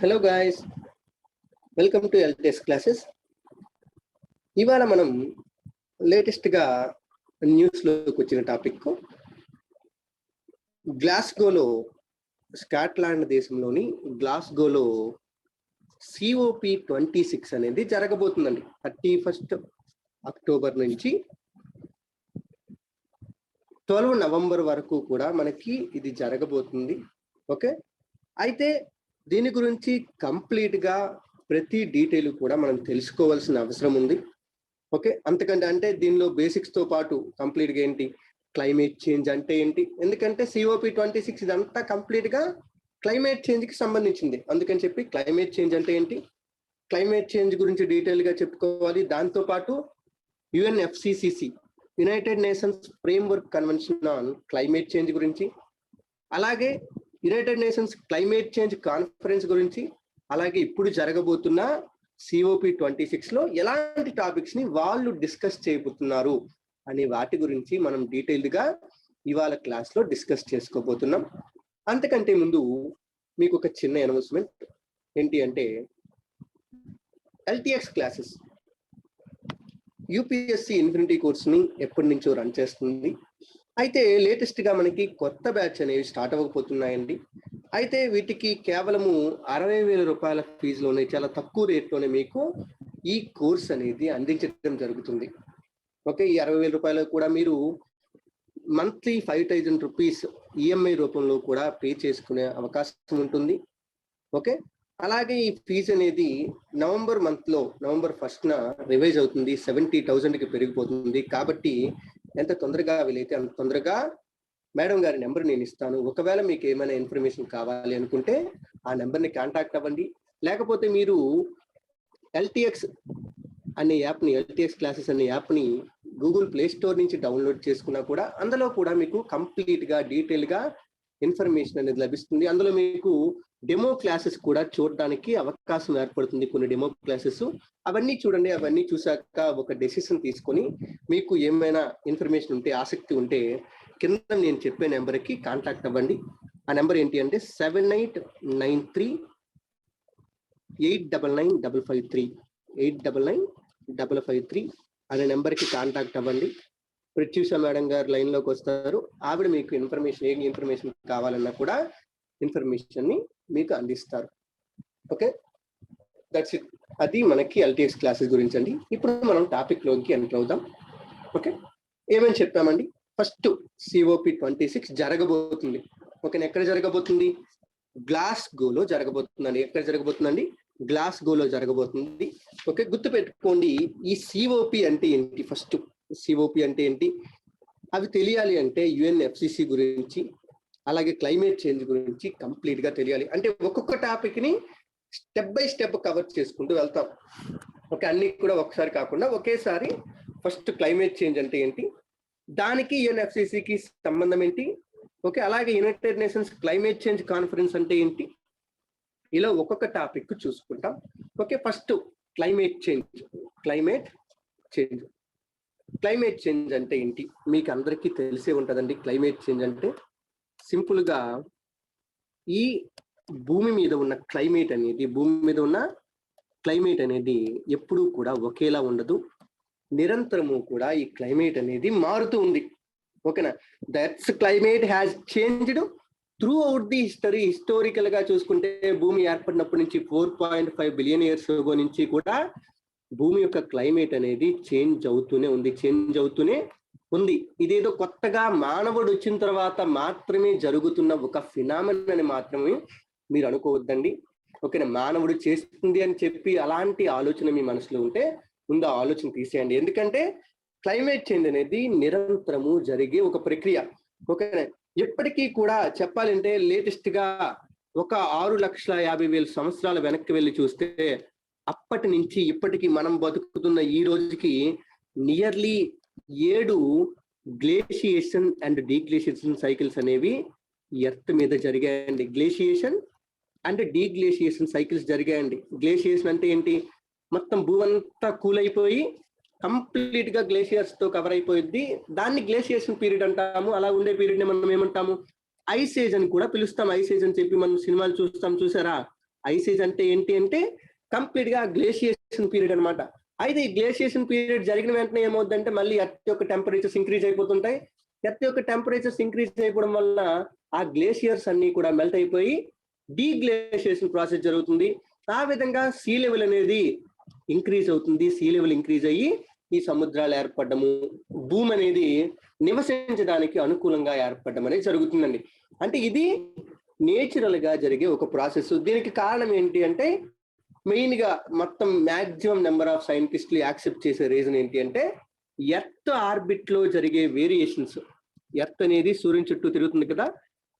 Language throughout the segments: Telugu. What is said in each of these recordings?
Hello guys, welcome to LTS classes. ఇవాళ మనం లేటెస్ట్గా న్యూస్లోకి వచ్చిన టాపిక్ గ్లాస్గోలో, స్కాట్లాండ్ దేశంలోని గ్లాస్గోలో COP26 అనేది జరగబోతుందండి. 31 అక్టోబర్ నుంచి 12 నవంబర్ వరకు కూడా మనకి ఇది జరగబోతుంది. ఓకే, అయితే దీని గురించి కంప్లీట్గా ప్రతి డీటెయిల్ కూడా మనం తెలుసుకోవాల్సిన అవసరం ఉంది. ఓకే, అంతకంటే అంటే దీనిలో బేసిక్స్తో పాటు కంప్లీట్గా ఏంటి, క్లైమేట్ చేంజ్ అంటే ఏంటి, ఎందుకంటే COP26 ఇదంతా కంప్లీట్గా క్లైమేట్ చేంజ్కి సంబంధించింది. అందుకని చెప్పి క్లైమేట్ చేంజ్ అంటే ఏంటి, క్లైమేట్ చేంజ్ గురించి డీటెయిల్గా చెప్పుకోవాలి. దాంతోపాటు UNFCCC, United nations framework convention on climate change గురించి, అలాగే United Nations climate change conference గురించి, అలాగే ఇప్పుడు జరగబోతున్న COP26లో ఎలాంటి టాపిక్స్ ని వాళ్ళు డిస్కస్ చేయబోతున్నారు అనే వాటి గురించి మనం డీటెయిల్డ్గా ఇవాళ క్లాస్లో డిస్కస్ చేసుకోబోతున్నాం. అంతకంటే ముందు మీకు ఒక చిన్న అనౌన్స్మెంట్ ఏంటి అంటే, LTX క్లాసెస్ UPSC ఇన్ఫినిటీ కోర్స్ని ఎప్పటి నుంచో రన్ చేస్తుంది. అయితే లేటెస్ట్గా మనకి కొత్త బ్యాచ్ అనేవి స్టార్ట్ అవ్వకపోతున్నాయండి. అయితే వీటికి కేవలము 60,000 రూపాయల ఫీజులోనే, చాలా తక్కువ రేట్లోనే మీకు ఈ కోర్స్ అనేది అందించడం జరుగుతుంది. ఓకే, ఈ 60,000 రూపాయలు కూడా మీరు మంత్లీ 5,000 రూపీస్ EMI రూపంలో కూడా పే చేసుకునే అవకాశం ఉంటుంది. ఓకే, అలాగే ఈ ఫీజు అనేది నవంబర్ 1న రివైజ్ అవుతుంది. 70,000కి పెరిగిపోతుంది. కాబట్టి ఎంత తొందరగా వీలైతే అంత తొందరగా మేడం గారి నెంబర్ నేను ఇస్తాను. ఒకవేళ మీకు ఏమైనా ఇన్ఫర్మేషన్ కావాలి అనుకుంటే ఆ నెంబర్ని కాంటాక్ట్ అవ్వండి. లేకపోతే మీరు LTX అనే యాప్ని, LTX క్లాసెస్ అనే యాప్ని గూగుల్ ప్లే స్టోర్ నుంచి డౌన్లోడ్ చేసుకున్నా కూడా అందులో కూడా మీకు కంప్లీట్గా డీటెయిల్గా ఇన్ఫర్మేషన్ అనేది లభిస్తుంది. అందులో మీకు డెమో క్లాసెస్ కూడా చూడడానికి అవకాశం ఏర్పడుతుంది. కొన్ని డెమో క్లాసెస్ అవన్నీ చూడండి. అవన్నీ చూసాక ఒక డెసిషన్ తీసుకొని మీకు ఏమైనా ఇన్ఫర్మేషన్ ఉంటే, ఆసక్తి ఉంటే కింద నేను చెప్పే నెంబర్కి కాంటాక్ట్ అవ్వండి. ఆ నెంబర్ ఏంటి అంటే 7893-899-553 899-553 అనే నెంబర్కి కాంటాక్ట్ అవ్వండి. ప్రత్యూష మేడం గారు లైన్లోకి వస్తారు. ఆవిడ మీకు ఏ ఇన్ఫర్మేషన్ కావాలన్నా కూడా ఇన్ఫర్మేషన్ని మీకు అందిస్తారు. Okay, that's it. అది మనకి LTX క్లాసెస్ గురించి అండి. ఇప్పుడు మనం టాపిక్లోకి ఎంటర్ అవుదాం. ఓకే, ఏమని చెప్పామండి, ఫస్ట్ COP26 జరగబోతుంది. ఓకే, ఎక్కడ జరగబోతుంది? గ్లాస్గోలో జరగబోతుందండి. ఎక్కడ జరగబోతుందండి? గ్లాస్గోలో జరగబోతుంది. ఓకే, గుర్తుపెట్టుకోండి. ఈ COP అంటే ఏంటి, ఫస్ట్ COP అంటే ఏంటి అవి తెలియాలి అంటే UNFCCC గురించి, అలాగే క్లైమేట్ చేంజ్ గురించి కంప్లీట్గా తెలియాలి. అంటే ఒక్కొక్క టాపిక్ని స్టెప్ బై స్టెప్ కవర్ చేసుకుంటూ వెళ్తాం. ఓకే, అన్ని కూడా ఒకసారి కాకుండా ఒకేసారి ఫస్ట్ క్లైమేట్ చేంజ్ అంటే ఏంటి, దానికి UNFCCCకి సంబంధం ఏంటి, ఓకే, అలాగే United Nations climate change conference అంటే ఏంటి, ఇలా ఒక్కొక్క టాపిక్ చూసుకుంటాం. ఓకే, ఫస్ట్ క్లైమేట్ చేంజ్ అంటే ఏంటి మీకు అందరికీ తెలిసే ఉంటుందండి. క్లైమేట్ చేంజ్ అంటే సింపుల్గా ఈ భూమి మీద ఉన్న క్లైమేట్ అనేది ఎప్పుడూ కూడా ఒకేలా ఉండదు. నిరంతరము కూడా ఈ క్లైమేట్ అనేది మారుతూ ఉంది. ఓకేనా, that's climate has changed through out the historical గా చూసుకుంటే భూమి ఏర్పడినప్పటి నుంచి 4.5 బిలియన్ ఇయర్స్ నుంచి కూడా భూమి యొక్క క్లైమేట్ అనేది చేంజ్ అవుతూనే ఉంది. ఇదేదో కొత్తగా మానవుడు వచ్చిన తర్వాత మాత్రమే జరుగుతున్న ఒక ఫినామినన్ అని మాత్రమే మీరు అనుకోవద్దండి. ఓకేనా, మానవుడు చేస్తుంది అని చెప్పి అలాంటి ఆలోచన మీ మనసులో ఉంటే ముందు ఆ ఆలోచన తీసేయండి. ఎందుకంటే క్లైమేట్ చేంజ్ అనేది నిరంతరము జరిగే ఒక ప్రక్రియ. ఓకేనా, ఎప్పటికీ కూడా చెప్పాలంటే లేటెస్ట్ గా ఒక 6,50,000 సంవత్సరాల వెనక్కి వెళ్ళి చూస్తే అప్పటి నుంచి ఇప్పటికి మనం బతుకుతున్న ఈ రోజుకి నియర్లీ 7 గ్లేషియేషన్ అండ్ డీగ్లేషియేషన్ సైకిల్స్ అనేవి ఎర్త్ మీద జరిగాయండి. గ్లేషియేషన్ అండ్ డీగ్లేషియేషన్ సైకిల్స్ జరిగాయండి. గ్లేషియేషన్ అంటే ఏంటి, మొత్తం భూమంతా కూల్ అయిపోయి కంప్లీట్ గా గ్లేషియర్స్ తో కవర్ అయిపోయింది. దాన్ని గ్లేషియేషన్ పీరియడ్ అంటాము. అలా ఉండే పీరియడ్ ని మనం ఏమంటాము, ఐస్ ఏజ్ అని కూడా పిలుస్తాం. ఐస్ ఏజ్ అని చెప్పి మనం సినిమాలు చూస్తాం, చూసారా? ఐస్ ఏజ్ అంటే ఏంటి అంటే కంప్లీట్ గా గ్లేషియేషన్ పీరియడ్ అనమాట. అయితే ఈ గ్లేషియేషన్ పీరియడ్ జరిగిన వెంటనే ఏమవుతుందంటే మళ్ళీ ఎర్త్ యొక్క టెంపరేచర్స్ ఇంక్రీజ్ అయిపోతుంటాయి. ఎర్త్ యొక్క టెంపరేచర్స్ ఇంక్రీజ్ అయిపోవడం వల్ల ఆ గ్లేషియర్స్ అన్ని కూడా మెల్ట్ అయిపోయి డీగ్లేషియేషన్ ప్రాసెస్ జరుగుతుంది. ఆ విధంగా సీ లెవెల్ అనేది ఇంక్రీజ్ అవుతుంది. సీ లెవెల్ ఇంక్రీజ్ అయ్యి ఈ సముద్రాలు ఏర్పడము, భూమి అనేది నివసించడానికి అనుకూలంగా ఏర్పడడం అనేది జరుగుతుందండి. అంటే ఇది నేచురల్ గా జరిగే ఒక ప్రాసెస్. దీనికి కారణం ఏంటి అంటే మెయిన్ గా మొత్తం మాక్సిమం నెంబర్ ఆఫ్ సైంటిస్టులు యాక్సెప్ట్ చేసే రీజన్ ఏంటి అంటే ఎర్త్ ఆర్బిట్ లో జరిగే వేరియేషన్స్. ఎర్త్ అనేది సూర్యుని చుట్టూ తిరుగుతుంది కదా,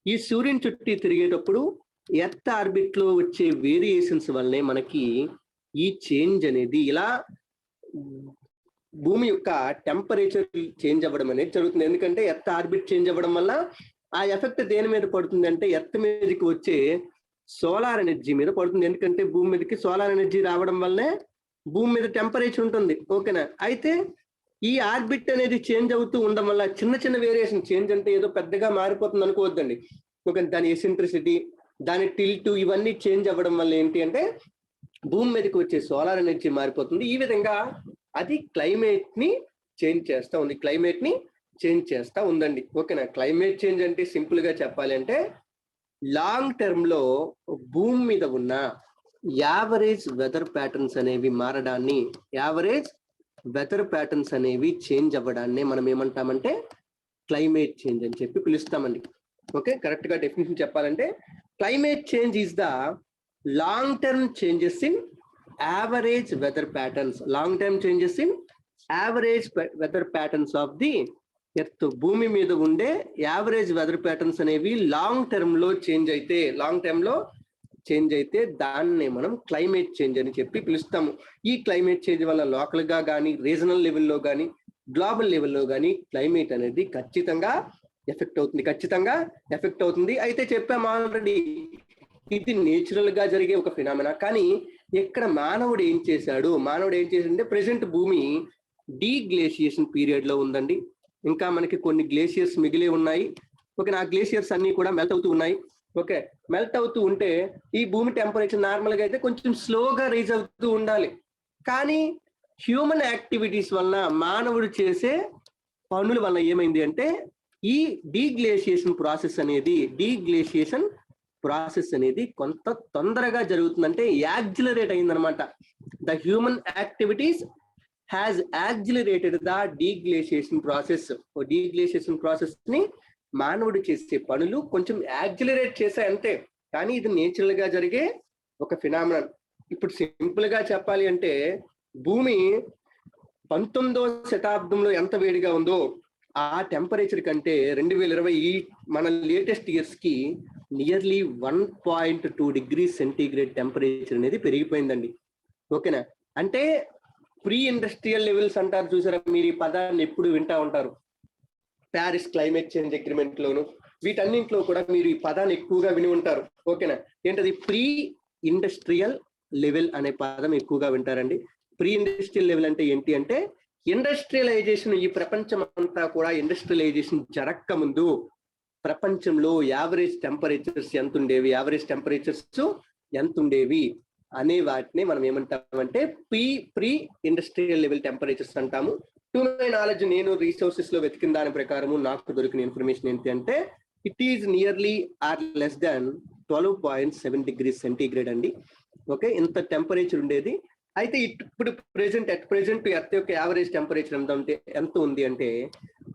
ఈ సూర్యుని చుట్టూ తిరిగేటప్పుడు ఎర్త్ ఆర్బిట్ లో వచ్చే వేరియేషన్స్ వల్లనే మనకి ఈ చేంజ్ అనేది ఇలా భూమి యొక్క టెంపరేచర్ చేంజ్ అవ్వడం అనేది జరుగుతుంది. ఎందుకంటే ఎర్త్ ఆర్బిట్ చేంజ్ అవ్వడం వల్ల ఆ ఎఫెక్ట్ దేని మీద పడుతుంది అంటే ఎర్త్ మీదకి వచ్చే సోలార్ ఎనర్జీ మీద పడుతుంది. ఎందుకంటే భూమి మీదకి సోలార్ ఎనర్జీ రావడం వల్లే భూమి మీద టెంపరేచర్ ఉంటుంది. ఓకేనా? అయితే ఈ ఆర్బిట్ అనేది చేంజ్ అవుతూ ఉండడం వల్ల చిన్న చిన్న వేరియేషన్, చేంజ్ అంటే ఏదో పెద్దగా మారిపోతుంది అనుకోవద్దండి. ఓకే, దాని ఎసెంట్రిసిటీ, దాని టిల్ట్ ఇవన్నీ చేంజ్ అవ్వడం వల్ల ఏంటి అంటే భూమి మీదకి వచ్చే సోలార్ ఎనర్జీ మారిపోతుంది. ఈ విధంగా అది క్లైమేట్ ని చేంజ్ చేస్తా ఉంది, క్లైమేట్ ని చేంజ్ చేస్తా ఉందండి. ఓకేనా? క్లైమేట్ చేంజ్ అంటే సింపుల్ గా చెప్పాలి అంటే లాంగ్ టర్మ్ లో భూమి మీద ఉన్న యావరేజ్ వెదర్ ప్యాటర్న్స్ అనేవి మారడాన్ని, యావరేజ్ వెదర్ ప్యాటర్న్స్ అనేవి చేంజ్ అవ్వడాన్ని మనం ఏమంటామంటే క్లైమేట్ చేంజ్ అని చెప్పి పిలుస్తామండి. ఓకే, కరెక్ట్ గా డెఫినేషన్ చెప్పాలంటే climate change is the long term changes in average weather patterns. Long term changes in average weather patterns of the earth. భూమి మీద ఉండే యావరేజ్ వెదర్ ప్యాటర్న్స్ అనేవి లాంగ్ టర్మ్ లో చేంజ్ అయితే దాన్నే మనం క్లైమేట్ చేంజ్ అని చెప్పి పిలుస్తాము. ఈ క్లైమేట్ చేంజ్ వల్ల లోకల్ గా కానీ, రీజనల్ లెవెల్లో కానీ, గ్లోబల్ లెవెల్లో కానీ క్లైమేట్ అనేది ఖచ్చితంగా ఎఫెక్ట్ అవుతుంది. అయితే చెప్పాము ఆల్రెడీ, ఇది నేచురల్ గా జరిగే ఒక ఫినామినా. కానీ ఇక్కడ మానవుడు ఏం చేశాడంటే ప్రెసెంట్ భూమి డీగ్లేషియేషన్ పీరియడ్ లో ఉందండి. ఇంకా మనకి కొన్ని గ్లేషియర్స్ మిగిలి ఉన్నాయి. ఓకే, ఆ గ్లేషియర్స్ అన్ని కూడా మెల్ట్ అవుతూ ఉన్నాయి. ఓకే, మెల్ట్ అవుతూ ఉంటే ఈ భూమి టెంపరేచర్ నార్మల్ గా అయితే కొంచెం స్లోగా రైజ్ అవుతూ ఉండాలి. కానీ హ్యూమన్ యాక్టివిటీస్ వలన, మానవుడు చేసే పనుల వల్ల ఏమైంది అంటే ఈ డీగ్లేషియేషన్ ప్రాసెస్ అనేది కొంత తొందరగా జరుగుతుందంటే యాక్సిలరేట్ అయిందనమాట. The human activities has accelerated the deglaciation process. Deglaciation process ని మానవుడు చేసే పనులు కొంచెం యాక్సిలరేట్ చేశాయి అంతే. కానీ ఇది నేచురల్ గా జరిగే ఒక ఫినామినన్. ఇప్పుడు సింపుల్ గా చెప్పాలి అంటే భూమి 19వ శతాబ్దంలో ఎంత వేడిగా ఉందో ఆ టెంపరేచర్ కంటే 2020 మన లేటెస్ట్ ఇయర్స్ కి నియర్లీ 1.2 డిగ్రీ సెంటీగ్రేడ్ టెంపరేచర్ అనేది పెరిగిపోయిందండి. ఓకేనా? అంటే ప్రీ ఇండస్ట్రియల్ లెవెల్స్ అంటారు చూసారా, మీరు ఈ పదాన్ని ఎప్పుడు వింటా ఉంటారు. ప్యారిస్ క్లైమేట్ చేంజ్ అగ్రిమెంట్ లోను వీటన్నింటిలో కూడా మీరు ఈ పదాన్ని ఎక్కువగా విని ఉంటారు. ఓకేనా? ఏంటది? ప్రీ ఇండస్ట్రియల్ లెవెల్ అనే పదం ఎక్కువగా వింటారండి. ప్రీ ఇండస్ట్రియల్ లెవెల్ అంటే ఏంటి అంటే ఇండస్ట్రియలైజేషన్, ఈ ప్రపంచం అంతా కూడా ఇండస్ట్రియలైజేషన్ జరక్క ముందు ప్రపంచంలో యావరేజ్ టెంపరేచర్స్ ఎంత ఉండేవి అనే వాటిని మనం ఏమంటామంటే ప్రీ ఇండస్ట్రియల్ లెవెల్ టెంపరేచర్స్ అంటాము. టు మై నాలెడ్జ్, నేను రీసోర్సెస్ లో వెతికిన దాని ప్రకారము నాకు దొరికిన ఇన్ఫర్మేషన్ ఏంటి అంటే it is nearly or less than 12.7 degree centigrade అండి. ఓకే, ఇంత టెంపరేచర్ ఉండేది. అయితే ఇప్పుడు ప్రెసెంట్ ఎర్త్ యొక్క యావరేజ్ టెంపరేచర్ ఎంత ఉంది అంటే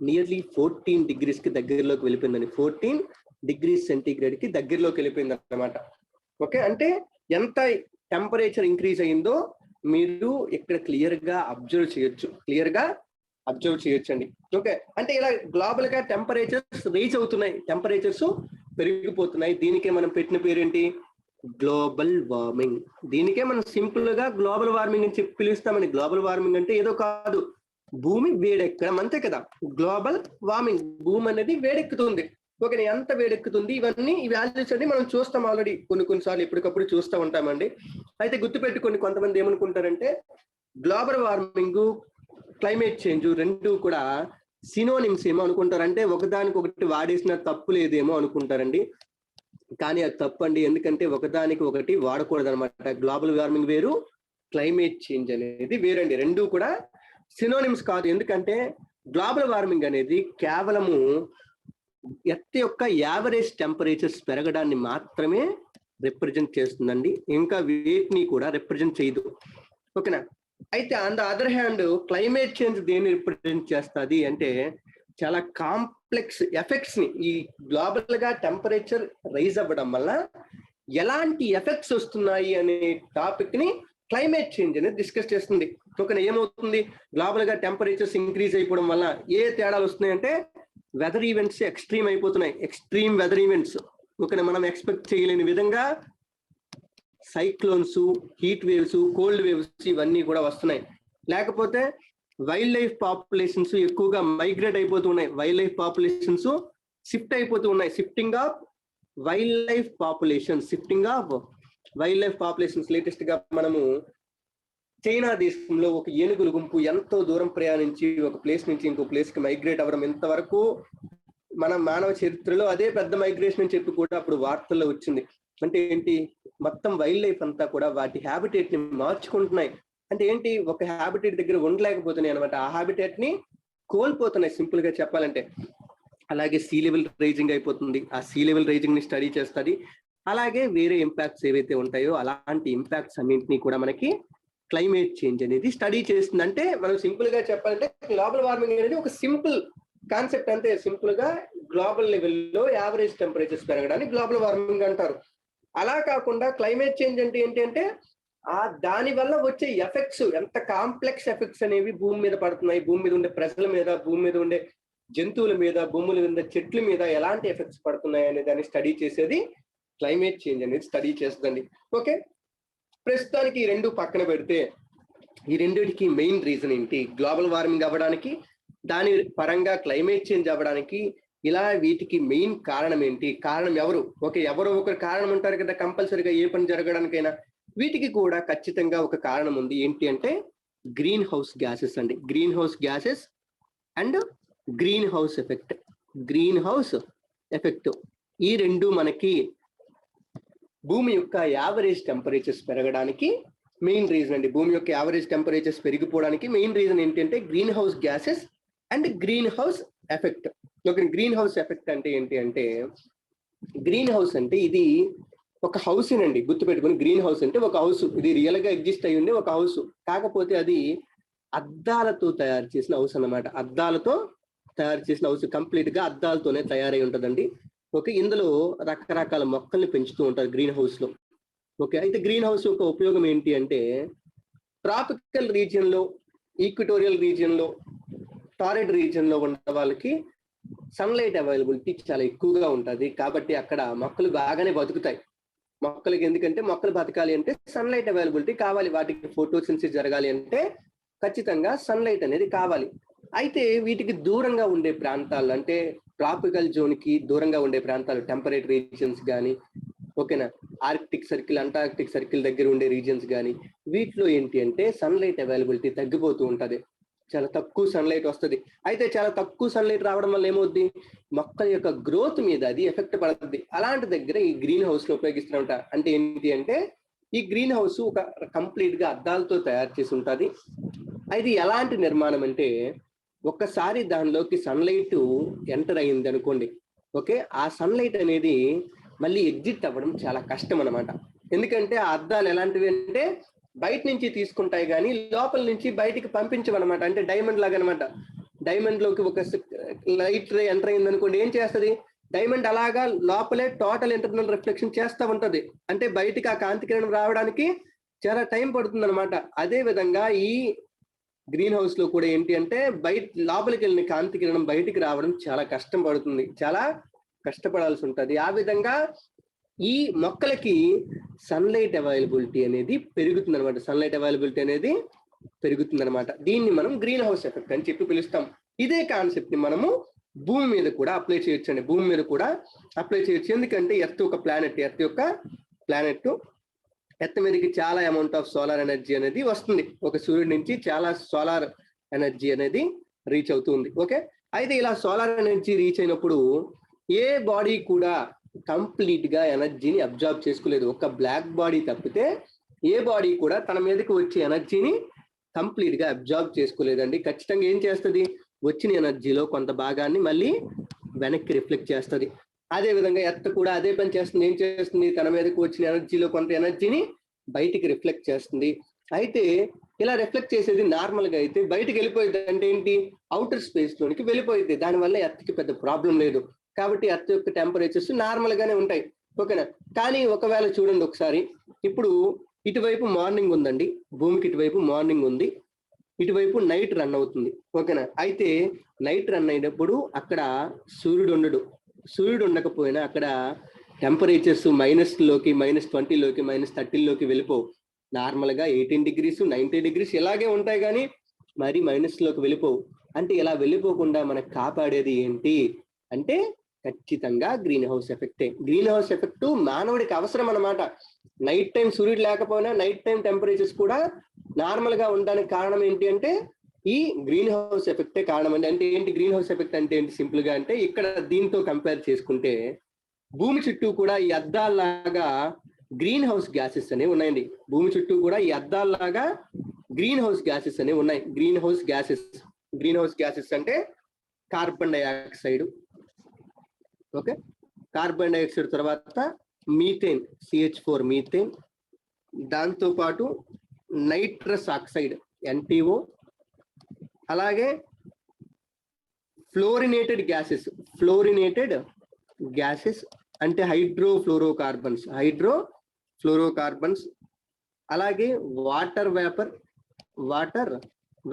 నియర్లీ 14 డిగ్రీస్ కి దగ్గరలోకి వెళ్ళిపోయిందండి. 14 డిగ్రీ సెంటీగ్రేడ్ కి దగ్గరలోకి వెళ్ళిపోయింది అన్నమాట. ఓకే, అంటే ఎంత టెంపరేచర్ ఇంక్రీజ్ అయ్యిందో మీరు ఇక్కడ క్లియర్ గా అబ్జర్వ్ చేయొచ్చు అండి. ఓకే, అంటే ఇలా గ్లోబల్ గా టెంపరేచర్స్ రీచ్ అవుతున్నాయి, టెంపరేచర్స్ పెరిగిపోతున్నాయి. దీనికే మనం పెట్టిన పేరేంటి? Global warming. దీనికే మనం సింపుల్ గా గ్లోబల్ వార్మింగ్ అని చెప్పి పిలుస్తామండి. గ్లోబల్ వార్మింగ్ అంటే ఏదో కాదు, భూమి వేడెక్కడం అంతే కదా. గ్లోబల్ వార్మింగ్, భూమి అనేది వేడెక్కుతుంది. ఓకే, ఎంత వేడెక్కుతుంది, ఇవన్నీ ఈ వాల్యూస్ అన్ని మనం చూస్తాం ఆల్రెడీ కొన్నిసార్లు ఎప్పటికప్పుడు చూస్తూ ఉంటామండి. అయితే గుర్తుపెట్టుకొని కొంతమంది ఏమనుకుంటారంటే గ్లోబల్ వార్మింగ్, క్లైమేట్ చేంజ్ రెండు కూడా సినోనిమ్స్ ఏమో అనుకుంటారు. అంటే ఒకదానికొకటి వాడేసిన తప్పు లేదేమో అనుకుంటారండి. కానీ అది తప్పండి. ఎందుకంటే ఒకదానికి ఒకటి వాడకూడదు అనమాట. గ్లోబల్ వార్మింగ్ వేరు, క్లైమేట్ చేంజ్ అనేది వేరండి. రెండు కూడా సినోనిమ్స్ కాదు. ఎందుకంటే గ్లోబల్ వార్మింగ్ అనేది కేవలము ఎర్త్ యొక్క యావరేజ్ టెంపరేచర్స్ పెరగడాన్ని మాత్రమే రిప్రజెంట్ చేస్తుందండి. ఇంకా వీటిని కూడా రిప్రజెంట్ చేయదు. ఓకేనా? అయితే on the other hand climate change దేన్ని రిప్రజెంట్ చేస్తుంది అంటే చాలా కాంప్లెక్స్ ఎఫెక్ట్స్ ని, ఈ గ్లోబల్ గా టెంపరేచర్ రైజ్ అవ్వడం వల్ల ఎలాంటి ఎఫెక్ట్స్ వస్తున్నాయి అనే టాపిక్ ని క్లైమేట్ చేంజ్ అనేది డిస్కస్ చేస్తుంది. ఓకేనా? ఏమవుతుంది, గ్లోబల్ గా టెంపరేచర్స్ ఇంక్రీజ్ అయిపోవడం వల్ల ఏ తేడాలు వస్తున్నాయంటే వెదర్ ఈవెంట్స్ ఎక్స్ట్రీమ్ అయిపోతున్నాయి. ఎక్స్ట్రీమ్ వెదర్ ఈవెంట్స్, ఓకేనా, మనం ఎక్స్పెక్ట్ చేయలేని విధంగా cyclones, heat waves, cold waves ఇవన్నీ కూడా వస్తున్నాయి. లేకపోతే వైల్డ్ లైఫ్ పాపులేషన్స్ ఎక్కువగా మైగ్రేట్ అయిపోతూ ఉన్నాయి. వైల్డ్ లైఫ్ పాపులేషన్స్ షిఫ్ట్ అయిపోతూ ఉన్నాయి. Shifting of wild life populations latest గా మనము చైనా దేశంలో ఒక ఏనుగుల గుంపు ఎంతో దూరం ప్రయాణించి ఒక ప్లేస్ నుంచి ఇంకో ప్లేస్ కి మైగ్రేట్ అవ్వడం ఇంతవరకు మన మానవ చరిత్రలో అదే పెద్ద మైగ్రేషన్ అని చెప్పి కూడా అప్పుడు వార్తల్లో వచ్చింది. అంటే ఏంటి, మొత్తం వైల్డ్ లైఫ్ అంతా కూడా వాటి హ్యాబిటేట్ ని మార్చుకుంటున్నాయి. అంటే ఏంటి, ఒక హ్యాబిటేట్ దగ్గర ఉండలేకపోతున్నాయి అనమాట. ఆ హ్యాబిటేట్ ని కోల్పోతున్నాయి సింపుల్ గా చెప్పాలంటే. అలాగే సీ లెవెల్ రైజింగ్ అయిపోతుంది. ఆ సీ లెవెల్ రైజింగ్ ని స్టడీ చేస్తుంది. అలాగే వేరే ఇంపాక్ట్స్ ఏవైతే ఉంటాయో అలాంటి ఇంపాక్ట్స్ అన్నింటినీ కూడా మనకి క్లైమేట్ చేంజ్ అనేది స్టడీ చేస్తుంది. అంటే మనం సింపుల్ గా చెప్పాలంటే గ్లోబల్ వార్మింగ్ అనేది ఒక సింపుల్ కాన్సెప్ట్. అంతే సింపుల్ గా గ్లోబల్ లెవెల్లో యావరేజ్ టెంపరేచర్స్ పెరగడానికి గ్లోబల్ వార్మింగ్ అంటారు. అలా కాకుండా క్లైమేట్ చేంజ్ అంటే ఏంటి అంటే దాని వల్ల వచ్చే ఎఫెక్ట్స్, ఎంత కాంప్లెక్స్ ఎఫెక్ట్స్ అనేవి భూమి మీద పడుతున్నాయి, భూమి మీద ఉండే ప్రజల మీద, భూమి మీద ఉండే జంతువుల మీద, భూముల మీద చెట్ల మీద ఎలాంటి ఎఫెక్ట్స్ పడుతున్నాయి అనే దాన్ని స్టడీ చేసేది క్లైమేట్ చేంజ్ అనేది స్టడీ చేస్తుందండి. ఓకే, ప్రస్తుతానికి ఈ రెండు పక్కన పెడితే ఈ రెండిటికి మెయిన్ రీజన్ ఏంటి, గ్లోబల్ వార్మింగ్ అవ్వడానికి, దాని పరంగా క్లైమేట్ చేంజ్ అవ్వడానికి, ఇలా వీటికి మెయిన్ కారణం ఏంటి, కారణం ఎవరు? ఓకే, ఎవరో ఒకరు కారణం ఉంటారు కదా కంపల్సరీగా ఏ పని జరగడానికైనా. వీటికి కూడా ఖచ్చితంగా ఒక కారణం ఉంది. ఏంటి అంటే గ్రీన్ హౌస్ గ్యాసెస్ అండి. Green house gases and green house effect. Green house effect ఈ రెండు మనకి భూమి యొక్క యావరేజ్ టెంపరేచర్స్ పెరగడానికి మెయిన్ రీజన్ అండి. భూమి యొక్క యావరేజ్ టెంపరేచర్స్ పెరిగిపోవడానికి మెయిన్ రీజన్ ఏంటంటే green house gases and green house effect. Okay, green house effect అంటే ఏంటి అంటే, గ్రీన్ హౌస్ అంటే ఇది ఒక హౌస్ అండి, గుర్తుపెట్టుకుని. గ్రీన్ హౌస్ అంటే ఒక హౌస్, ఇది రియల్ గా ఎగ్జిస్ట్ అయ్యి ఉండే ఒక హౌస్. కాకపోతే అది అద్దాలతో తయారు చేసిన హౌస్ అన్నమాట. అద్దాలతో తయారు చేసిన హౌస్, కంప్లీట్ గా అద్దాలతోనే తయారై ఉంటుందండి. ఓకే, ఇందులో రకరకాల మొక్కల్ని పెంచుతూ ఉంటారు గ్రీన్ హౌస్ లో. ఓకే, అయితే గ్రీన్ హౌస్ యొక్క ఉపయోగం ఏంటి అంటే, ట్రాపికల్ రీజియన్ లో, ఈక్వటోరియల్ రీజియన్ లో, టారెడ్ రీజియన్ లో ఉన్న వాళ్ళకి సన్లైట్ అవైలబిలిటీ చాలా ఎక్కువగా ఉంటుంది. కాబట్టి అక్కడ మొక్కలు బాగానే బతుకుతాయి. మొక్కలకి ఎందుకంటే మొక్కలు బతకాలి అంటే సన్లైట్ అవైలబిలిటీ కావాలి. వాటికి ఫోటోసింథసిస్ జరగాలి అంటే ఖచ్చితంగా సన్లైట్ అనేది కావాలి. అయితే వీటికి దూరంగా ఉండే ప్రాంతాలు, అంటే ట్రాపికల్ జోన్ కి దూరంగా ఉండే ప్రాంతాలు, టెంపరేట్ రీజియన్స్ కానీ, ఓకేనా, ఆర్కిటిక్ సర్కిల్, అంటార్కిటిక్ సర్కిల్ దగ్గర ఉండే రీజియన్స్ కానీ, వీటిలో ఏంటి అంటే సన్లైట్ అవైలబిలిటీ తగ్గిపోతూ ఉంటది. చాలా తక్కువ సన్లైట్ వస్తుంది. అయితే చాలా తక్కువ సన్లైట్ రావడం వల్ల ఏమవుద్ది, మొక్కల యొక్క గ్రోత్ మీద అది ఎఫెక్ట్ పడుతుంది. అలాంటి దగ్గర ఈ గ్రీన్ హౌస్ లో ఉపయోగిస్తున్నట. అంటే ఏంటి అంటే ఈ గ్రీన్ హౌస్ ఒక కంప్లీట్ గా అద్దాలతో తయారు చేసి ఉంటుంది. అది ఎలాంటి నిర్మాణం అంటే, ఒక్కసారి దానిలోకి సన్లైట్ ఎంటర్ అయింది అనుకోండి, ఓకే, ఆ సన్లైట్ అనేది మళ్ళీ ఎగ్జిట్ అవ్వడం చాలా కష్టం అనమాట. ఎందుకంటే ఆ అద్దాలు ఎలాంటివి అంటే బయట నుంచి తీసుకుంటాయి కానీ లోపల నుంచి బయటికి పంపించమన్నమాట. అంటే డైమండ్ లాగా అనమాట. డైమండ్ లోకి ఒక లైట్ రే ఎంటర్ అయింది అనుకోండి, ఏం చేస్తుంది, డైమండ్ అలాగా లోపలే టోటల్ ఇంటర్నల్ రిఫ్లెక్షన్ చేస్తూ ఉంటది. అంటే బయటికి ఆ కాంతి కిరణం రావడానికి చాలా టైం పడుతుంది అనమాట. అదే విధంగా ఈ గ్రీన్ హౌస్ లో కూడా ఏంటి అంటే లోపలికి వెళ్ళిన కాంతి కిరణం బయటికి రావడం చాలా కష్టం పడుతుంది, చాలా కష్టపడాల్సి ఉంటది. ఆ విధంగా ఈ మొక్కలకి సన్లైట్ అవైలబిలిటీ అనేది పెరుగుతుంది అనమాట. సన్లైట్ అవైలబిలిటీ అనేది పెరుగుతుంది అనమాట. దీన్ని మనం గ్రీన్ హౌస్ ఎఫెక్ట్ అని చెప్పి పిలుస్తాం. ఇదే కాన్సెప్ట్ ని మనము భూమి మీద కూడా అప్లై చేయొచ్చు అండి. భూమి మీద కూడా అప్లై చేయొచ్చు. ఎందుకంటే ఎర్త్ యొక్క ప్లానెట్, ఎర్త్ మీదకి చాలా అమౌంట్ ఆఫ్ సోలార్ ఎనర్జీ అనేది వస్తుంది. ఒక సూర్యుడి నుంచి చాలా సోలార్ ఎనర్జీ అనేది రీచ్ అవుతుంది. ఓకే, అయితే ఇలా సోలార్ ఎనర్జీ రీచ్ అయినప్పుడు ఏ బాడీ కూడా కంప్లీట్ గా ఎనర్జీని అబ్జార్బ్ చేసుకోలేదు. ఒక బ్లాక్ బాడీ తప్పితే ఏ బాడీ కూడా తన మీదకి వచ్చే ఎనర్జీని కంప్లీట్ గా అబ్జార్బ్ చేసుకోలేదండి. ఖచ్చితంగా ఏం చేస్తుంది, వచ్చిన ఎనర్జీలో కొంత భాగాన్ని మళ్ళీ వెనక్కి రిఫ్లెక్ట్ చేస్తుంది. అదే విధంగా ఎర్త్ కూడా అదే పని చేస్తుంది. ఏం చేస్తుంది, తన మీదకి వచ్చిన ఎనర్జీలో కొంత ఎనర్జీని బయటికి రిఫ్లెక్ట్ చేస్తుంది. అయితే ఇలా రిఫ్లెక్ట్ చేసేది నార్మల్ గా అయితే బయటికి వెళ్ళిపోయింది అంటే ఏంటి, అవుటర్ స్పేస్ లోనికి వెళ్ళిపోయింది. దానివల్ల ఎర్త్ కి పెద్ద ప్రాబ్లం లేదు. కాబట్టి ఎర్త్ యొక్క టెంపరేచర్స్ నార్మల్ గానే ఉంటాయి. ఓకేనా. కానీ ఒకవేళ చూడండి ఒకసారి, ఇప్పుడు ఇటువైపు మార్నింగ్ ఉందండి, భూమికి ఇటువైపు మార్నింగ్ ఉంది, ఇటువైపు నైట్ రన్ అవుతుంది. ఓకేనా. అయితే నైట్ రన్ అయినప్పుడు అక్కడ సూర్యుడు ఉండడు. సూర్యుడు ఉండకపోయినా అక్కడ టెంపరేచర్స్ -లోకి, -20లోకి, -30లోకి వెళ్ళిపోవు. నార్మల్ గా 18 డిగ్రీస్ 90 డిగ్రీస్ ఇలాగే ఉంటాయి, కానీ మరి మైనస్లోకి వెళ్ళిపోవు. అంటే ఇలా వెళ్ళిపోకుండా మనకు కాపాడేది ఏంటి అంటే ఖచ్చితంగా గ్రీన్ హౌస్ ఎఫెక్టే. గ్రీన్ హౌస్ ఎఫెక్ట్ మానవుడికి అవసరం అన్నమాట. నైట్ టైం సూర్యుడు లేకపోయినా నైట్ టైం టెంపరేచర్స్ కూడా నార్మల్ గా ఉండడానికి కారణం ఏంటి అంటే ఈ గ్రీన్ హౌస్ ఎఫెక్టే కారణం అండి. అంటే ఏంటి గ్రీన్ హౌస్ ఎఫెక్ట్ అంటే ఏంటి, సింపుల్ గా అంటే ఇక్కడ దీంతో కంపేర్ చేసుకుంటే భూమి చుట్టూ కూడా ఈ అద్దాల్లాగా గ్రీన్ హౌస్ గ్యాసెస్ అనేవి ఉన్నాయండి. భూమి చుట్టూ కూడా ఈ అద్దాల్లాగా గ్రీన్ హౌస్ గ్యాసెస్ అనేవి ఉన్నాయి. గ్రీన్ హౌస్ గ్యాసెస్ అంటే carbon dioxide, okay, carbon dioxide తర్వాత మీథేన్ CH4 మీథేన్, దాంతో పాటు నైట్రస్ ఆక్సైడ్ NTO, అలాగే ఫ్లోరినేటెడ్ గ్యాసెస్ అంటే హైడ్రోఫ్లోరోకార్బన్స్, అలాగే వాటర్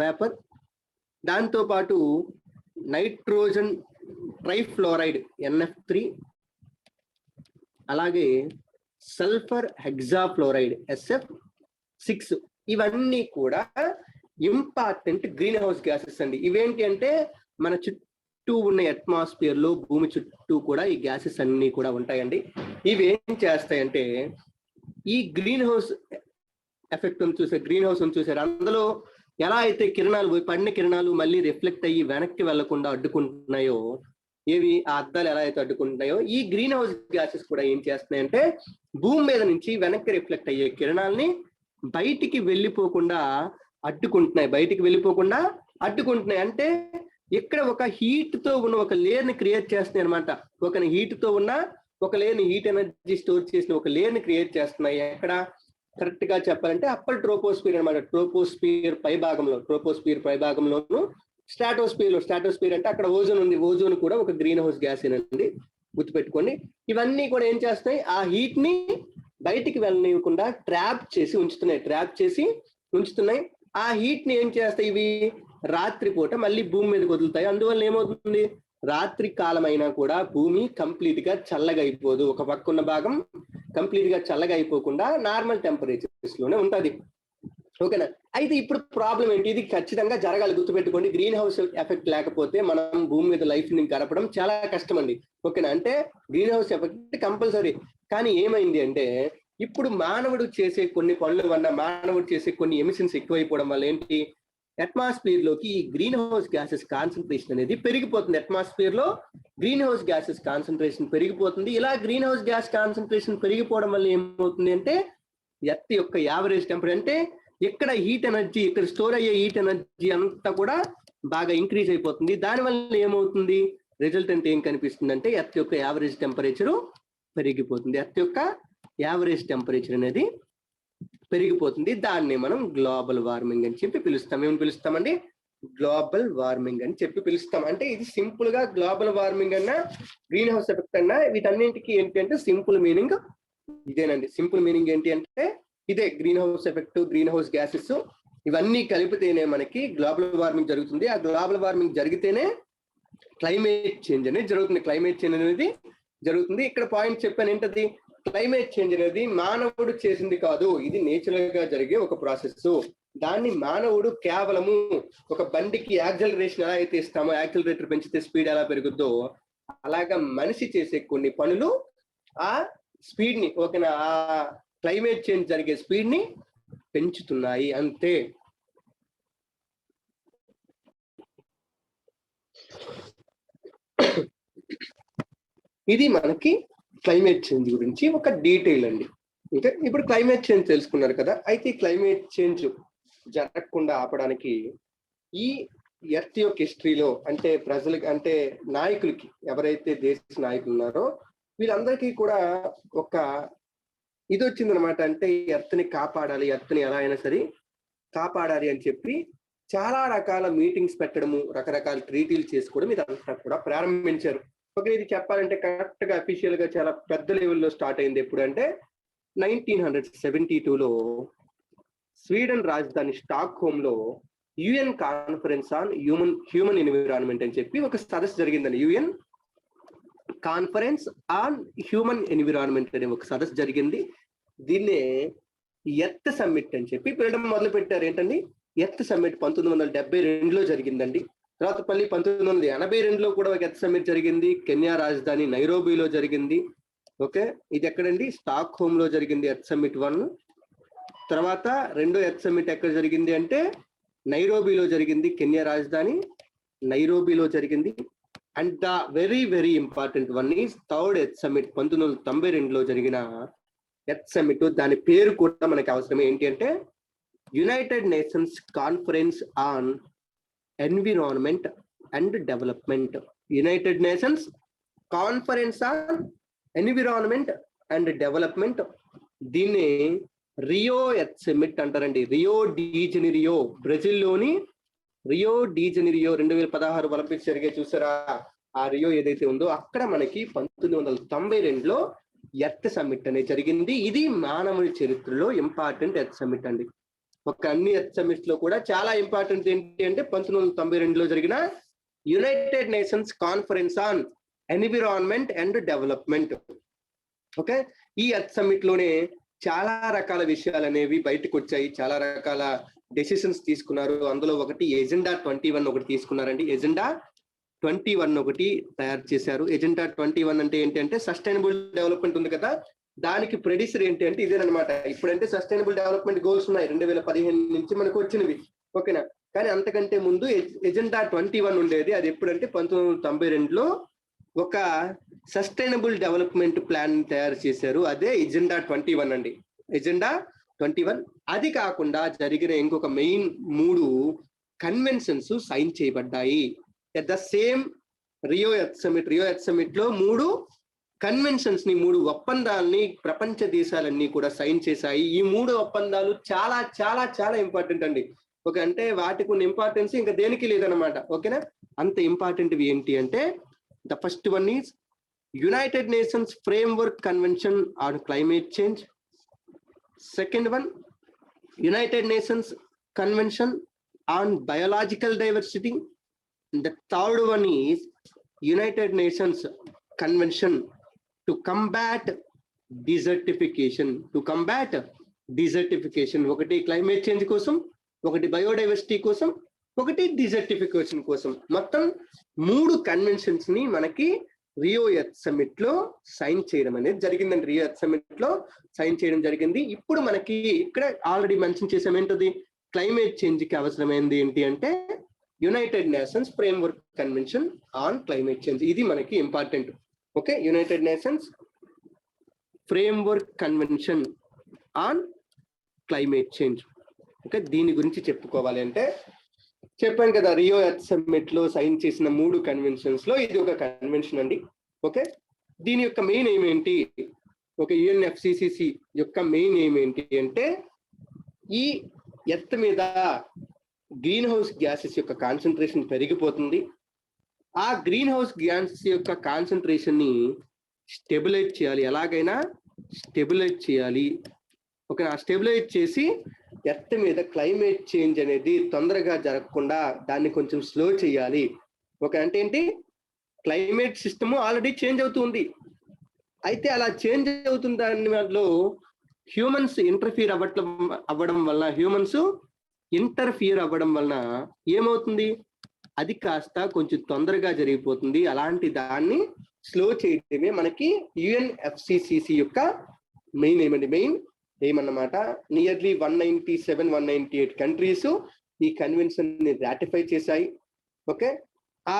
వేపర్, దాంతో పాటు నైట్రోజన్ ట్రైఫ్లోరైడ్ NF3, అలాగే సల్ఫర్ హెక్సాఫ్లోరైడ్ SF6. ఇవన్నీ కూడా ఇంపార్టెంట్ గ్రీన్ హౌస్ గ్యాసెస్ అండి. ఇవేంటి అంటే మన చుట్టూ ఉన్న అట్మాస్ఫియర్ లో, భూమి చుట్టూ కూడా ఈ గ్యాసెస్ అన్ని కూడా ఉంటాయండి. ఇవి ఏం చేస్తాయంటే ఈ green house effect green house చూసారు, అందులో ఎలా అయితే పడిన కిరణాలు మళ్ళీ రిఫ్లెక్ట్ అయ్యి వెనక్కి వెళ్లకుండా అడ్డుకుంటున్నాయో, ఏవి ఆ అద్దాలు ఎలా అయితే అడ్డుకుంటున్నాయో, ఈ గ్రీన్ హౌస్ గ్యాసెస్ కూడా ఏం చేస్తున్నాయంటే భూమి మీద నుంచి వెనక్కి రిఫ్లెక్ట్ అయ్యే కిరణాలని బయటికి వెళ్ళిపోకుండా అడ్డుకుంటున్నాయి. అంటే ఇక్కడ ఒక హీట్ తో ఉన్న ఒక లేయర్ ని క్రియేట్ చేస్తున్నాయి అనమాట. ఒక హీట్ తో ఉన్న ఒక లేయర్ ని, హీట్ ఎనర్జీ స్టోర్ చేసిన ఒక లేయర్ ని క్రియేట్ చేస్తున్నాయి. ఎక్కడ కరెక్ట్ గా చెప్పాలంటే అప్పర్ ట్రోపోస్ఫియర్ అనమాట. ట్రోపోస్ఫియర్ పై భాగంలోను స్ట్రాటోస్ఫియర్ అంటే అక్కడ ఓజోన్ ఉంది. ఓజోన్ కూడా ఒక గ్రీన్ హౌస్ గ్యాస్ ఏనండి, గుర్తుపెట్టుకోండి. ఇవన్నీ కూడా ఏం చేస్తున్నాయి, ఆ హీట్ ని బయటికి వెళ్ళనివ్వకుండా ట్రాప్ చేసి ఉంచుతున్నాయి. ఆ హీట్ ని ఏం చేస్తాయి, ఇవి రాత్రిపూట మళ్ళీ భూమి మీదకి వదులుతాయి. అందువల్ల ఏమవుతుంది, రాత్రి కాలం అయినా కూడా భూమి కంప్లీట్ గా చల్లగా అయిపోదు. ఒక పక్క ఉన్న భాగం కంప్లీట్ గా చల్లగా అయిపోకుండా నార్మల్ టెంపరేచర్స్ లోనే ఉంటది. ఓకేనా. అయితే ఇప్పుడు ప్రాబ్లం ఏంటి, ఇది ఖచ్చితంగా జరగాలి, గుర్తుపెట్టుకోండి. గ్రీన్ హౌస్ ఎఫెక్ట్ లేకపోతే మనం భూమి మీద లైఫ్ ని గడపడం చాలా కష్టం అండి. ఓకేనా. అంటే గ్రీన్ హౌస్ ఎఫెక్ట్ కంపల్సరీ. కానీ ఏమైంది అంటే ఇప్పుడు మానవుడు చేసే కొన్ని పనుల వల్ల, మానవుడు చేసే కొన్ని ఎమిషన్స్ ఎక్కువైపోవడం వల్ల ఏంటి, అట్మాస్ఫియర్ లోకి ఈ గ్రీన్ హౌస్ గ్యాసెస్ కాన్సన్ట్రేషన్ అనేది పెరిగిపోతుంది. అట్మాస్ఫియర్ లో గ్రీన్ హౌస్ గ్యాసెస్ కాన్సన్ట్రేషన్ పెరిగిపోతుంది. ఇలా గ్రీన్ హౌస్ గ్యాస్ కాన్సన్ట్రేషన్ పెరిగిపోవడం వల్ల ఏమవుతుంది అంటే ఎర్త్ యొక్క యావరేజ్ టెంపరేచర్, అంటే ఇక్కడ హీట్ ఎనర్జీ, ఇక్కడ స్టోర్ అయ్యే హీట్ ఎనర్జీ అంతా కూడా బాగా ఇంక్రీజ్ అయిపోతుంది. దానివల్ల ఏమవుతుంది, రిజల్టెంట్ ఏం కనిపిస్తుంది అంటే ఎర్త్ యొక్క యావరేజ్ టెంపరేచర్ పెరిగిపోతుంది. ఎర్త్ యొక్క యావరేజ్ టెంపరేచర్ అనేది పెరిగిపోతుంది. దాన్ని మనం గ్లోబల్ వార్మింగ్ అని చెప్పి పిలుస్తాం. ఏమని పిలుస్తామండి, గ్లోబల్ వార్మింగ్ అని చెప్పి పిలుస్తాం. అంటే ఇది సింపుల్ గా గ్లోబల్ వార్మింగ్ అన్నా, గ్రీన్ హౌస్ ఎఫెక్ట్ అన్నా, వీటన్నింటికి ఏంటి అంటే సింపుల్ మీనింగ్ ఇదేనండి. సింపుల్ మీనింగ్ ఏంటి అంటే ఇదే, green house effect, green house gases ఇవన్నీ కలిపితేనే మనకి గ్లోబల్ వార్మింగ్ జరుగుతుంది. ఆ గ్లోబల్ వార్మింగ్ జరిగితేనే క్లైమేట్ చేంజ్ అనేది జరుగుతుంది. ఇక్కడ పాయింట్ చెప్పాను ఏంటది, క్లైమేట్ చేంజ్ అనేది మానవుడు చేసింది కాదు, ఇది నేచురల్ గా జరిగే ఒక ప్రాసెస్. దాన్ని మానవుడు కేవలము ఒక బండికి యాక్సలరేషన్ ఎలా అయితే ఇస్తామో, యాక్సలరేటర్ పెంచితే స్పీడ్ ఎలా పెరుగుద్దో, అలాగా మనిషి చేసే కొన్ని పనులు ఆ స్పీడ్ ని, ఓకేనా, ఆ క్లైమేట్ చేంజ్ జరిగే స్పీడ్ ని పెంచుతున్నాయి, అంతే. ఇది మనకి క్లైమేట్ చేంజ్ గురించి ఒక డీటెయిల్ అండి. ఓకే, ఇప్పుడు క్లైమేట్ చేంజ్ తెలుసుకున్నారు కదా. అయితే ఈ క్లైమేట్ చేంజ్ జరగకుండా ఆపడానికి ఈ ఎర్త్ యొక్క హిస్టరీలో అంటే ప్రజలకి అంటే నాయకులకి ఎవరైతే దేశ నాయకులు ఉన్నారో వీళ్ళందరికీ కూడా ఒక ఇది వచ్చిందనమాట. అంటే ఎర్త్ని కాపాడాలి, ఎర్త్ని ఎలా అయినా సరే కాపాడాలి అని చెప్పి చాలా రకాల మీటింగ్స్ పెట్టడము, రకరకాల ట్రీటీలు చేసుకోవడం ఇదంతా కూడా ప్రారంభించారు. ఓకే, ఇది చెప్పాలంటే కరెక్ట్ గా అఫీషియల్ గా చాలా పెద్ద లెవెల్లో స్టార్ట్ అయింది. ఎప్పుడు అంటే 1972లో స్వీడన్ రాజధాని స్టాక్ హోమ్ లో UN conference on human environment అని చెప్పి ఒక సదస్సు జరిగిందండి. UN conference on human environment అనే ఒక సదస్సు జరిగింది. దీన్నే ఎర్త్ సమ్మిట్ అని చెప్పి పిలవడం మొదలు పెట్టారు. ఏంటండి ఎర్త్ సమ్మిట్ 1972లో జరిగిందండి. తర్వాత మళ్ళీ 1982లో కూడా ఒక ఎర్త్ సమ్మిట్ జరిగింది. కెన్యా రాజధాని నైరోబీలో జరిగింది. ఓకే, ఇది ఎక్కడండి స్టాక్ హోమ్ లో జరిగింది ఎర్త్ సమ్మిట్ 1. తర్వాత రెండో ఎర్త్ సమ్మిట్ ఎక్కడ జరిగింది అంటే నైరోబీలో జరిగింది, కెన్యా రాజధాని నైరోబీలో జరిగింది. And the very very important one is third earth summit 1992లో జరిగిన ఎర్త్ సమ్మిట్. దాని పేరు కూడా మనకి అవసరం. ఏంటి అంటే United Nations conference on environment and development. United Nations conference on environment and development. దీన్ని రియో ఎర్త్ సమ్మిట్ అంటారండి. రియో డి జెనిరియో, బ్రెజిల్లోని రియో డి జెనిరియో 2016 ఒలింపిక్స్ జరిగే చూసారా, ఆ రియో ఏదైతే ఉందో అక్కడ మనకి 1992లో ఎర్త్ సమ్మిట్ అనేది జరిగింది. ఇది మానవుని చరిత్రలో ఇంపార్టెంట్ ఎర్త్ సమ్మిట్ అండి. ఒక అన్ని ఎర్త్ సమ్మిట్స్ లో కూడా చాలా ఇంపార్టెంట్ ఏంటి అంటే 1992లో జరిగిన United Nations conference on environment and development. Okay, ఈ ఎర్త్ సమ్మిట్ లోనే చాలా రకాల విషయాలు అనేవి బయటకు వచ్చాయి. చాలా రకాల డెసిషన్స్ తీసుకున్నారు. అందులో ఒకటి ఎజెండా 21 ఒకటి తీసుకున్నారండి. ఎజెండా 21 ఒకటి తయారు చేశారు. ఎజెండా 21 అంటే ఏంటి అంటే సస్టైనబుల్ డెవలప్మెంట్ ఉంది కదా, దానికి ప్రొడ్యూసర్ ఏంటి అంటే ఇదేనమాట. ఇప్పుడంటే సస్టైనబుల్ డెవలప్మెంట్ గోల్స్ ఉన్నాయి 2015 నుంచి మనకు వచ్చినవి. ఓకేనా, కానీ అంతకంటే ముందు ఎజెండా 21 ఉండేది. అది ఎప్పుడంటే 1992లో ఒక సస్టైనబుల్ డెవలప్మెంట్ ప్లాన్ తయారు చేశారు. అదే ఎజెండా 21 అండి. ఎజెండా 21. అది కాకుండా జరిగిన ఇంకొక మెయిన్ 3 కన్వెన్షన్స్ సైన్ చేయబడ్డాయి at the same Rio earth summit. Rio earth summit లో 3 కన్వెన్షన్స్ ని, 3 ఒప్పందాలని ప్రపంచ దేశాలన్నీ కూడా సైన్ చేశాయి. ఈ 3 ఒప్పందాలు చాలా చాలా చాలా ఇంపార్టెంట్ అండి. ఓకే, అంటే వాటికి ఉన్న ఇంపార్టెన్స్ ఇంకా దేనికి లేదనమాట. ఓకేనా, అంత ఇంపార్టెంట్ ఏంటి అంటే the first one is United Nations Framework Convention on Climate Change. Second one, United Nations Convention on Biological Diversity. And the third one is United Nations Convention to combat desertification. To combat desertification. ఒకటి క్లైమేట్ చేంజ్ కోసం, ఒకటి బయోడైవర్సిటీ కోసం, ఒకటి డిజర్టిఫికేషన్ కోసం. మొత్తం 3 కన్వెన్షన్స్ ని మనకి రియో ఎర్త్ సమ్మిట్ లో సైన్ చేయడం అనేది జరిగిందండి. రియో ఎర్త్ సమ్మిట్ లో సైన్ చేయడం జరిగింది. ఇప్పుడు మనకి ఇక్కడ ఆల్రెడీ మెన్షన్ చేసాం ఏంటది, క్లైమేట్ చేంజ్ కి అవసరమైంది ఏంటి అంటే United nations framework convention on climate change. ఇది మనకి important. Okay, United nations framework convention on climate change. Okay, దీని గురించి చెప్పుకోవాలి అంటే చెప్పాను కదా, రియో ఎర్త్ సమ్మిట్ లో సైన్ చేసిన 3 కన్వెన్షన్స్ లో ఇది ఒక కన్వెన్షన్ అండి. ఓకే, దీని యొక్క మెయిన్ ఎయిమ్ ఏంటి, ఒక యుఎన్ఎఫ్సిసిసి యొక్క మెయిన్ ఎయిమ్ ఏంటి అంటే ఈ ఎర్త్ మీద గ్రీన్ హౌస్ గ్యాసెస్ యొక్క కాన్సన్ట్రేషన్ పెరిగిపోతుంది. ఆ గ్రీన్ హౌస్ గ్యాసెస్ యొక్క కాన్సన్ట్రేషన్ ని స్టెబిలైజ్ చేయాలి, ఎలాగైనా స్టెబిలైజ్ చేయాలి. ఓకే, ఆ స్టెబిలైజ్ చేసి ఎర్త్ మీద క్లైమేట్ చేంజ్ అనేది తొందరగా జరగకుండా దాన్ని కొంచెం స్లో చేయాలి. ఓకే, అంటే ఏంటి, క్లైమేట్ సిస్టమ్ ఆల్రెడీ చేంజ్ అవుతుంది. అయితే అలా చేంజ్ అవుతున్న దానిలో హ్యూమన్స్ ఇంటర్ఫియర్ అవ్వడం వలన ఏమవుతుంది, అది కాస్త కొంచెం తొందరగా జరిగిపోతుంది. అలాంటి దాన్ని స్లో చేయడమే మనకి యుఎన్ఎఫ్సిసిసి యొక్క మెయిన్ ఏమండి, మెయిన్ ఏమన్నమాట. నియర్లీ 197-198 కంట్రీస్ ఈ కన్వెన్షన్ ని రాటిఫై చేశాయి. ఓకే, ఆ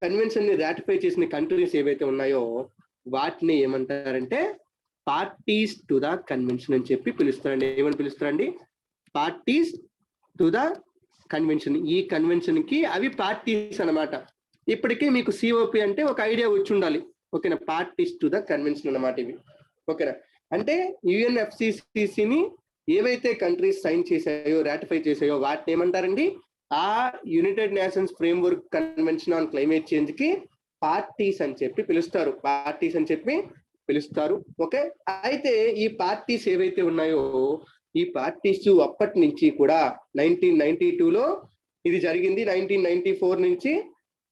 కన్వెన్షన్ ని రాటిఫై చేసిన కంట్రీస్ ఏవైతే ఉన్నాయో వాటిని ఏమంటారంటే పార్టీస్ టు ద కన్వెన్షన్ అని చెప్పి పిలుస్తారండి. ఏమని పిలుస్తారండి? Parties to the convention. ఈ కన్వెన్షన్ కి అవి పార్టీస్ అన్నమాట. ఇప్పటికీ మీకు సిఓపి అంటే ఒక ఐడియా వచ్చి ఉండాలి. ఓకేనా? పార్టీస్ టు ద కన్వెన్షన్ అన్నమాట ఇవి. ఓకేనా? అంటే యుఎన్ఎఫ్సిసిసిని ఏవైతే కంట్రీస్ సైన్ చేశాయో, రాటిఫై చేశాయో వాటిని ఏమంటారండి? ఆ United nations framework convention on climate change కి పార్టీస్ అని చెప్పి పిలుస్తారు. పార్టీస్ అని చెప్పి పిలుస్తారు. ఓకే, అయితే ఈ పార్టీస్ ఏవైతే ఉన్నాయో ఈ పార్టీస్ అప్పటి నుంచి కూడా 1992లో ఇది జరిగింది. 1994 నుంచి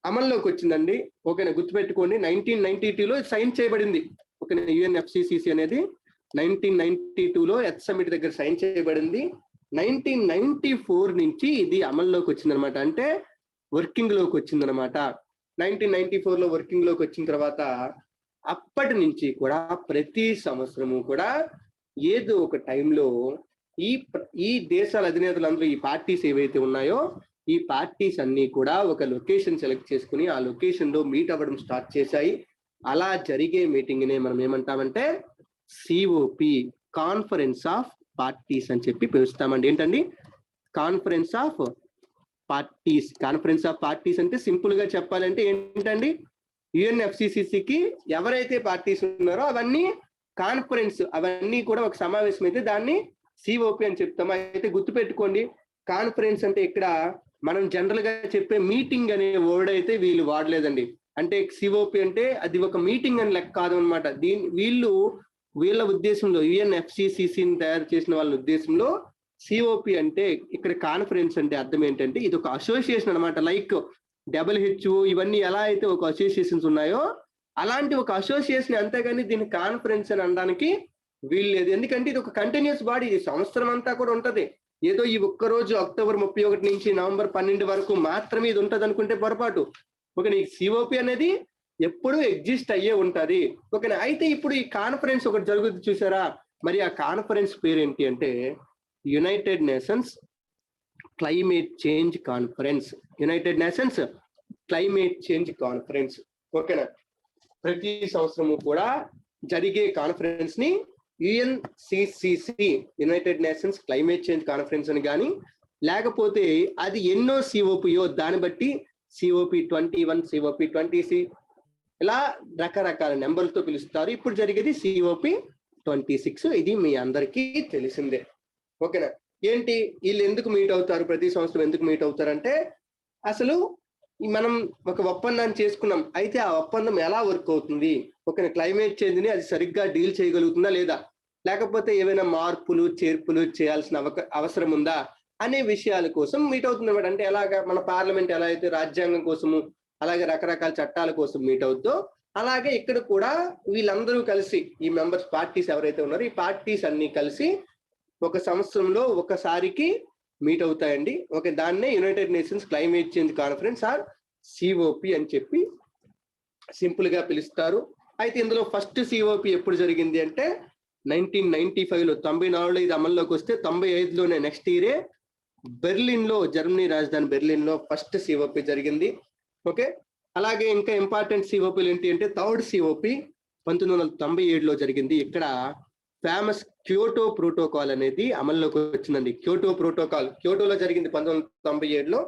అమల్లోకి వచ్చిందండి. ఓకేనా? గుర్తుపెట్టుకోండి, 1992లో సైన్ చేయబడింది. ఓకేనా? యుఎన్ఎఫ్సిసిసి అనేది 1992లో ఎర్త్ సమిట్ దగ్గర సైన్ చేయబడింది. 1994 నుంచి ఇది అమల్లోకి వచ్చిందనమాట. అంటే వర్కింగ్ లోకి వచ్చిందనమాట. 1994లో వర్కింగ్ లోకి వచ్చిన తర్వాత అప్పటి నుంచి కూడా ప్రతి సంవత్సరము కూడా ఏదో ఒక టైంలో ఈ దేశాల అధినేతలందరూ ఈ పార్టీస్ ఏవైతే ఉన్నాయో ఈ పార్టీస్ అన్ని కూడా ఒక లొకేషన్ సెలెక్ట్ చేసుకుని ఆ లొకేషన్ లో మీట్ అవ్వడం స్టార్ట్ చేశాయి. అలా జరిగే మీటింగ్ నే మనం ఏమంటామంటే సిఓపి, కాన్ఫరెన్స్ ఆఫ్ పార్టీస్ అని చెప్పి పిలుస్తామండి. ఏంటండి? Conference of parties. Conference of parties అంటే సింపుల్ గా చెప్పాలంటే ఏంటండి? యుఎన్ఎఫ్సిసిసికి ఎవరైతే పార్టీస్ ఉన్నారో అవన్నీ కాన్ఫరెన్స్, అవన్నీ కూడా ఒక సమావేశం అయితే దాన్ని సిఓపి అని చెప్తాము. అయితే గుర్తుపెట్టుకోండి, కాన్ఫరెన్స్ అంటే ఇక్కడ మనం జనరల్ గా చెప్పే మీటింగ్ అనే వర్డ్ అయితే వీళ్ళు వాడలేదండి. అంటే సిఓపి అంటే అది ఒక మీటింగ్ అని లెక్క కాదు అనమాట. వీళ్ళ ఉద్దేశంలో, యుఎన్ఎఫ్సిసిసిని తయారు చేసిన వాళ్ళ ఉద్దేశంలో సిఓపి అంటే ఇక్కడ కాన్ఫరెన్స్ అంటే అర్థం ఏంటంటే ఇది ఒక అసోసియేషన్ అనమాట. లైక్ WHO ఇవన్నీ ఎలా అయితే ఒక అసోసియేషన్స్ ఉన్నాయో అలాంటి ఒక అసోసియేషన్, అంతేగాని దీన్ని కాన్ఫరెన్స్ అని అనడానికి వీల్లేదు. ఎందుకంటే ఇది ఒక కంటిన్యూస్ బాడీ, ఇది సంవత్సరం అంతా కూడా ఉంటది. ఏదో ఈ ఒక్కరోజు అక్టోబర్ 31 నుంచి నవంబర్ 12 వరకు మాత్రమే ఇది ఉంటది అనుకుంటే పొరపాటు. ఓకేనా? ఈ సిఓపి అనేది ఎప్పుడు ఎగ్జిస్ట్ అయ్యే ఉంటది. ఓకేనా? అయితే ఇప్పుడు ఈ కాన్ఫరెన్స్ ఒకటి జరుగుతుంది చూసారా? మరి ఆ కాన్ఫరెన్స్ పేరు ఏంటి అంటే United Nations climate change conference. United Nations climate change conference. ఓకేనా? ప్రతి సంవత్సరము కూడా జరిగే కాన్ఫరెన్స్ ని UNCCC, United Nations climate change conference అని కానీ, లేకపోతే అది ఎన్నో సిఓపియో దాన్ని బట్టి సిఓపి 21, సిఓపి 20, ఇలా రకరకాల నెంబర్లతో పిలుస్తారు. ఇప్పుడు జరిగేది సిఓపి 26. ఇది మీ అందరికీ తెలిసిందే. ఓకేనా? ఏంటి వీళ్ళు ఎందుకు మీట్ అవుతారు? ప్రతి సంవత్సరం ఎందుకు మీట్ అవుతారంటే అసలు మనం ఒక ఒప్పందాన్ని చేసుకున్నాం, అయితే ఆ ఒప్పందం ఎలా వర్క్ అవుతుంది, ఓకేనా, క్లైమేట్ చేంజ్ ని అది సరిగ్గా డీల్ చేయగలుగుతుందా లేదా, లేకపోతే ఏవైనా మార్పులు చేర్పులు చేయాల్సిన అవసరం ఉందా అనే విషయాల కోసం మీట్ అవుతుంది అనమాట. అంటే ఎలాగా మన పార్లమెంట్ ఎలా అయితే రాజ్యాంగం కోసము అలాగే రకరకాల చట్టాల కోసం మీట్ అవుతుందో అలాగే ఇక్కడ కూడా వీళ్ళందరూ కలిసి, ఈ మెంబర్స్ పార్టీస్ ఎవరైతే ఉన్నారో ఈ పార్టీస్ అన్ని కలిసి ఒక సంవత్సరంలో ఒకసారికి మీట్ అవుతాయండి. ఓకే, దాన్నే United Nations climate change conference or COP అని చెప్పి సింపుల్ గా పిలుస్తారు. అయితే ఇందులో ఫస్ట్ సిఓపి ఎప్పుడు జరిగింది అంటే 1995లో, 94లో ఇది అమల్లోకి వస్తే 95లోనే నెక్స్ట్ ఇయరే బెర్లిన్ లో, జర్మనీ రాజధాని బెర్లిన్ లో ఫస్ట్ సిఓపి జరిగింది. ఓకే, అలాగే ఇంకా ఇంపార్టెంట్ సిఓపిలు ఏంటి అంటే థర్డ్ సిఓపి 1997లో జరిగింది. ఇక్కడ ఫేమస్ క్యోటో ప్రోటోకాల్ అనేది అమల్లోకి వచ్చిందండి. క్యోటో ప్రోటోకాల్ క్యోటోలో జరిగింది 1997లో.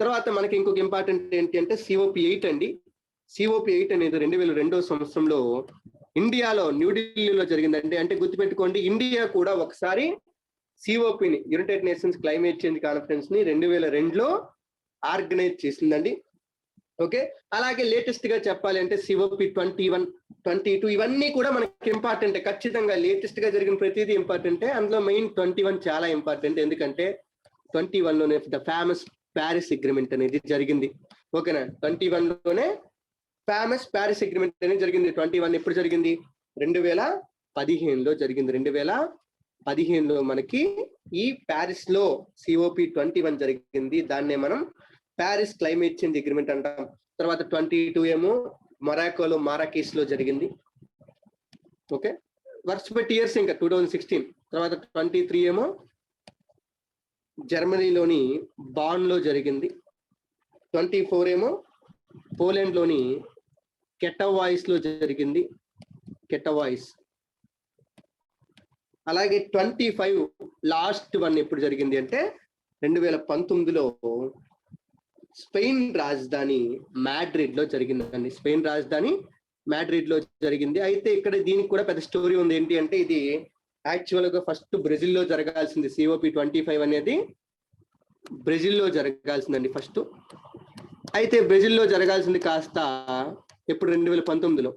తర్వాత మనకి ఇంకొక ఇంపార్టెంట్ ఏంటి అంటే సిఓపి 8 అండి. సిఓపి 8 అనేది 2002 సంవత్సరంలో ఇండియాలో న్యూఢిల్లీలో జరిగిందండి. అంటే గుర్తుపెట్టుకోండి, ఇండియా కూడా ఒకసారి సిఓపిని, United Nations climate change conference ని 2002లో ఆర్గనైజ్ చేసిందండి. ఓకే, అలాగే లేటెస్ట్ గా చెప్పాలి అంటే సిఓపి 21, 22 ఇవన్నీ కూడా మనకి ఇంపార్టెంట్. ఖచ్చితంగా లేటెస్ట్ గా జరిగిన ప్రతిదీ ఇంపార్టెంటే. అందులో మెయిన్ 21 చాలా ఇంపార్టెంట్. ఎందుకంటే 21లోనే ద ఫేమస్ ప్యారిస్ అగ్రిమెంట్ అనేది జరిగింది. ఓకేనా? 21లోనే ఫేమస్ ప్యారిస్ అగ్రిమెంట్ అనేది జరిగింది. 21 ఎప్పుడు జరిగింది? 2015లో జరిగింది. 2015లో మనకి ఈ ప్యారిస్ లో సిఓపి 21 జరిగింది. దాన్నే మనం ప్యారిస్ క్లైమేట్ చేంజ్ అగ్రిమెంట్ అంటాం. తర్వాత 22 ఏమో మొరాకోలో, మారాకేష్ లో జరిగింది. ఓకే, వరుస పెట్టి ఇయర్స్ ఇంకా 2016. తర్వాత 23 ఏమో జర్మనీలోని బాన్ లో జరిగింది. 24 ఏమో పోలాండ్ లోని కెటవాయిస్ లో జరిగింది. కెటవాయిస్. అలాగే 25 లాస్ట్ వన్ ఎప్పుడు జరిగింది అంటే 2019లో స్పెయిన్ రాజధాని మాడ్రిడ్ లో జరిగిందండి. స్పెయిన్ రాజధాని మాడ్రిడ్ లో జరిగింది. అయితే ఇక్కడ దీనికి కూడా పెద్ద స్టోరీ ఉంది. ఏంటి అంటే ఇది యాక్చువల్ గా ఫస్ట్ బ్రెజిల్లో జరగాల్సింది. COP25 అనేది బ్రెజిల్లో జరగాల్సిందండి ఫస్ట్. అయితే బ్రెజిల్లో జరగాల్సింది కాస్త ఎప్పుడు 2019లో